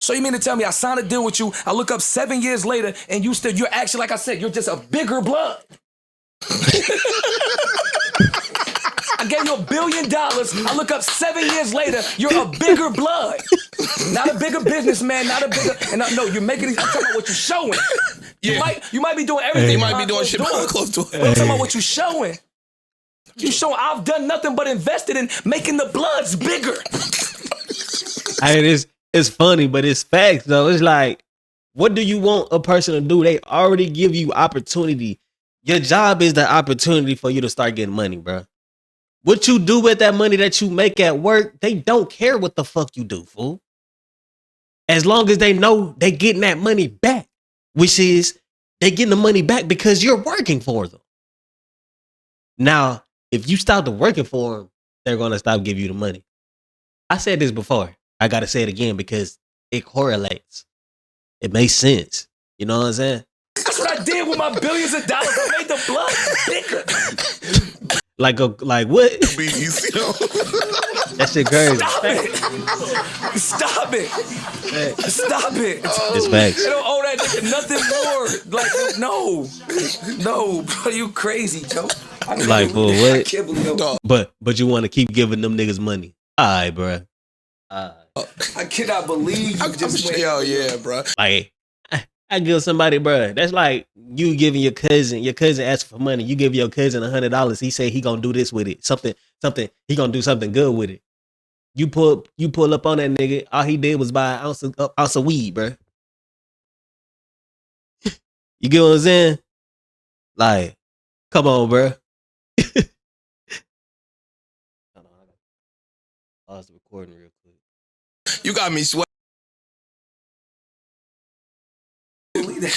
So you mean to tell me I signed a deal with you, I look up 7 years later, and you're actually, like I said, you're just a bigger blood. I gave you $1 billion. I look up 7 years later, you're a bigger blood. Not a bigger businessman, not a bigger, and no, you're making these, I'm talking about what you're showing. Yeah. You might be doing everything. You might be doing shit behind closed doors. But I'm talking about what you're showing. You showing I've done nothing but invested in making the bloods bigger. It's funny, but it's facts though. It's like, what do you want a person to do? They already give you opportunity. Your job is the opportunity for you to start getting money, bro. What you do with that money that you make at work, they don't care what the fuck you do, fool. As long as they know they getting that money back, which is they getting the money back because you're working for them. Now, if you stop working for them, they're going to stop giving you the money. I said this before. I got to say it again because it correlates. It makes sense. You know what I'm saying? That's what I did with my billions of dollars. I made the blood bigger. Like what? That shit crazy. Stop it. Stop it. It's facts. They don't owe that nigga nothing more. Like, no, bro, you crazy, Joe. Like, for what? I can't believe it. But you want to keep giving them niggas money. All right, bro. I cannot believe you just went. Yo, yeah, bro. Like, I give somebody, bro. That's like you giving your cousin asked for money. You give your cousin $100. He say he gonna do this with it. Something. He gonna do something good with it. You pull up on that nigga. All he did was buy an ounce of weed, bro. You get what I'm saying? Like, come on, bro. Pause the recording real quick. You got me sweating.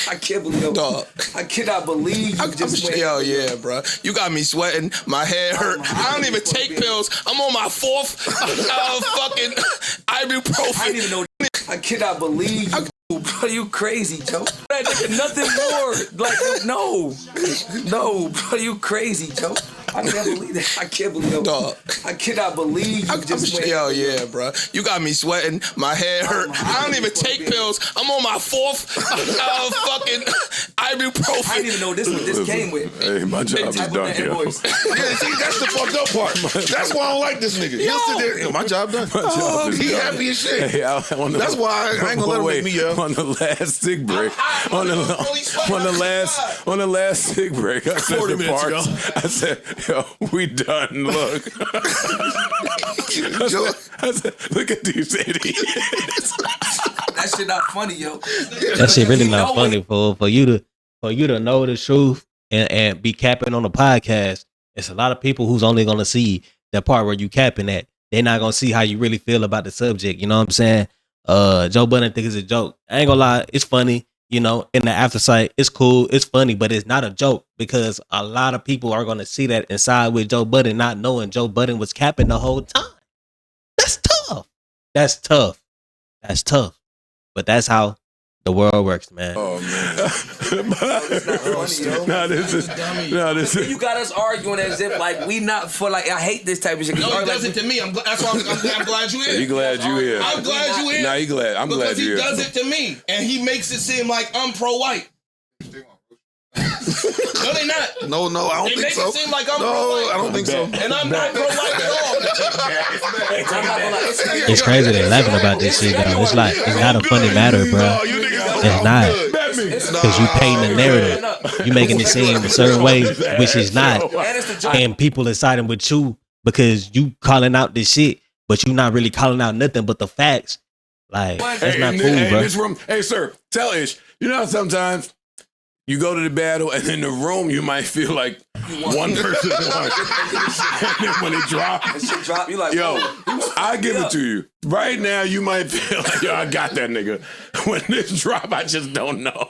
I can't believe it. Dog. I cannot believe you just went. Yo, yeah, bro. You got me sweating. My head hurt. I don't even take pills. I'm on my 4th fucking ibuprofen. I didn't even know. I cannot believe you. Bro, you crazy, Joe. That nigga nothing more. Like, no, bro, you crazy, Joe. I can't believe that. I can't believe it. Dog. I cannot believe you just went. Yo, yeah, bro. You got me sweating. My head hurt. I don't even take pills. I'm on my 4th fucking ibuprofen. ibuprofen. I didn't even know this what this came with. Hey, my job is done, yo. Yeah, see, that's the fucked up part. That's why I don't like this nigga. He'll sit there, yo, my job done. He happy as shit. Hey, That's why I ain't gonna let him make me yell. On the last sick break, on the last sick break, I said 40 to minutes Parks, ago. I said, yo, we done. Look. I said, look at these idiots. That shit not funny, yo. That shit really not funny for you to know the truth and be capping on the podcast. It's a lot of people who's only gonna see that part where you capping at. They're not gonna see how you really feel about the subject. You know what I'm saying? Joe Budden think it's a joke. I ain't gonna lie, it's funny. You know, in the aftersight, it's cool, it's funny, but it's not a joke because a lot of people are gonna see that and side with Joe Budden, not knowing Joe Budden was capping the whole time. That's tough. That's tough. That's tough. But that's how the world works, man. Oh man. It's not funny, yo. No, this is. You got us arguing as if like we not for like I hate this type of shit. No, he does it to me. That's why I'm glad you here. He glad you here. I'm glad you here. Nah, he glad. I'm glad you here. Because he does it to me, and he makes it seem like I'm pro-white. No, they not. No, I don't think so. They make it seem like I'm pro-white. I don't think so. And I'm not pro-white at all. It's crazy they're laughing about this shit, though. It's like, it's not a funny matter, bro. It's not. Because you painting the narrative. You making it seem a certain way, which is not. And people are siding with you because you calling out this shit, but you not really calling out nothing but the facts. Like, that's not cool, bro. This room, hey, sir, tell Ish. You know how sometimes you go to the battle and in the room you might feel like one person won. And then when it drops, you like, yo, I give it to you. Right now you might feel like, yo, I got that nigga. When this drop, I just don't know.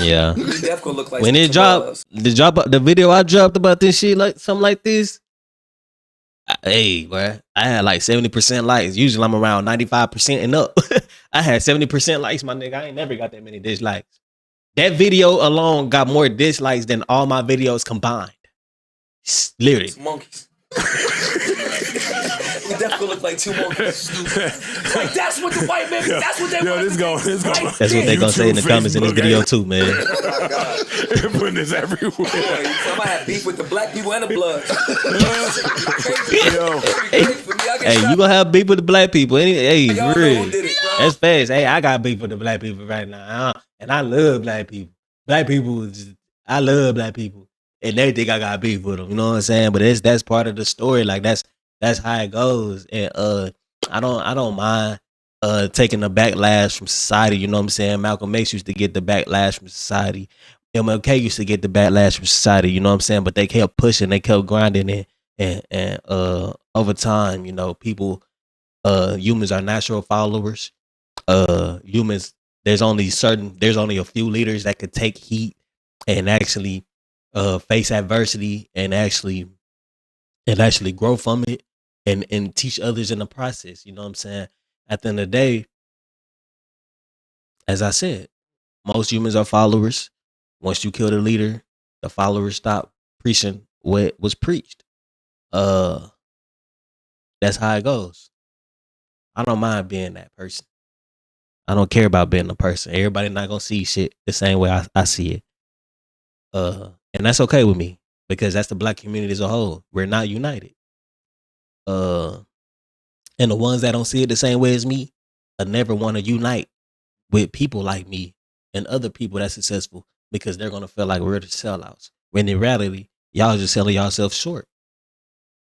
Yeah. Look like when it dropped, the video I dropped about this shit, like something like this. Hey, bro, I had like 70% likes. Usually I'm around 95% and up. I had 70% likes, my nigga. I ain't never got that many dislikes. That video alone got more dislikes than all my videos combined. Literally. It's monkeys. We definitely look like two monkeys. Like that's what the white man. That's what they want. This going. That's what they gonna say in the comments in this video too, man. They're putting this everywhere. I might have beef with the black people and the blood. Hey, you gonna have beef with the black people? Hey, real. That's fast. Hey, I got beef with the black people right now, and I love black people. I love black people, and they think I got beef with them. You know what I'm saying? But that's part of the story. Like that's how it goes. And I don't mind taking the backlash from society. You know what I'm saying? Malcolm X used to get the backlash from society. MLK used to get the backlash from society. You know what I'm saying? But they kept pushing, they kept grinding, and over time, you know, people, humans are natural followers. Humans, there's only a few leaders that could take heat and actually face adversity and actually grow from it and teach others in the process. You know what I'm saying? At the end of the day, as I said, most humans are followers. Once you kill the leader, the followers stop preaching what was preached. That's how it goes. I don't mind being that person. I don't care about being a person. Everybody not gonna see shit the same way I see it. And that's okay with me because that's the black community as a whole. We're not united. And the ones that don't see it the same way as me, I never want to unite with people like me and other people that's successful because they're gonna feel like we're the sellouts. When in reality, y'all just selling yourself short.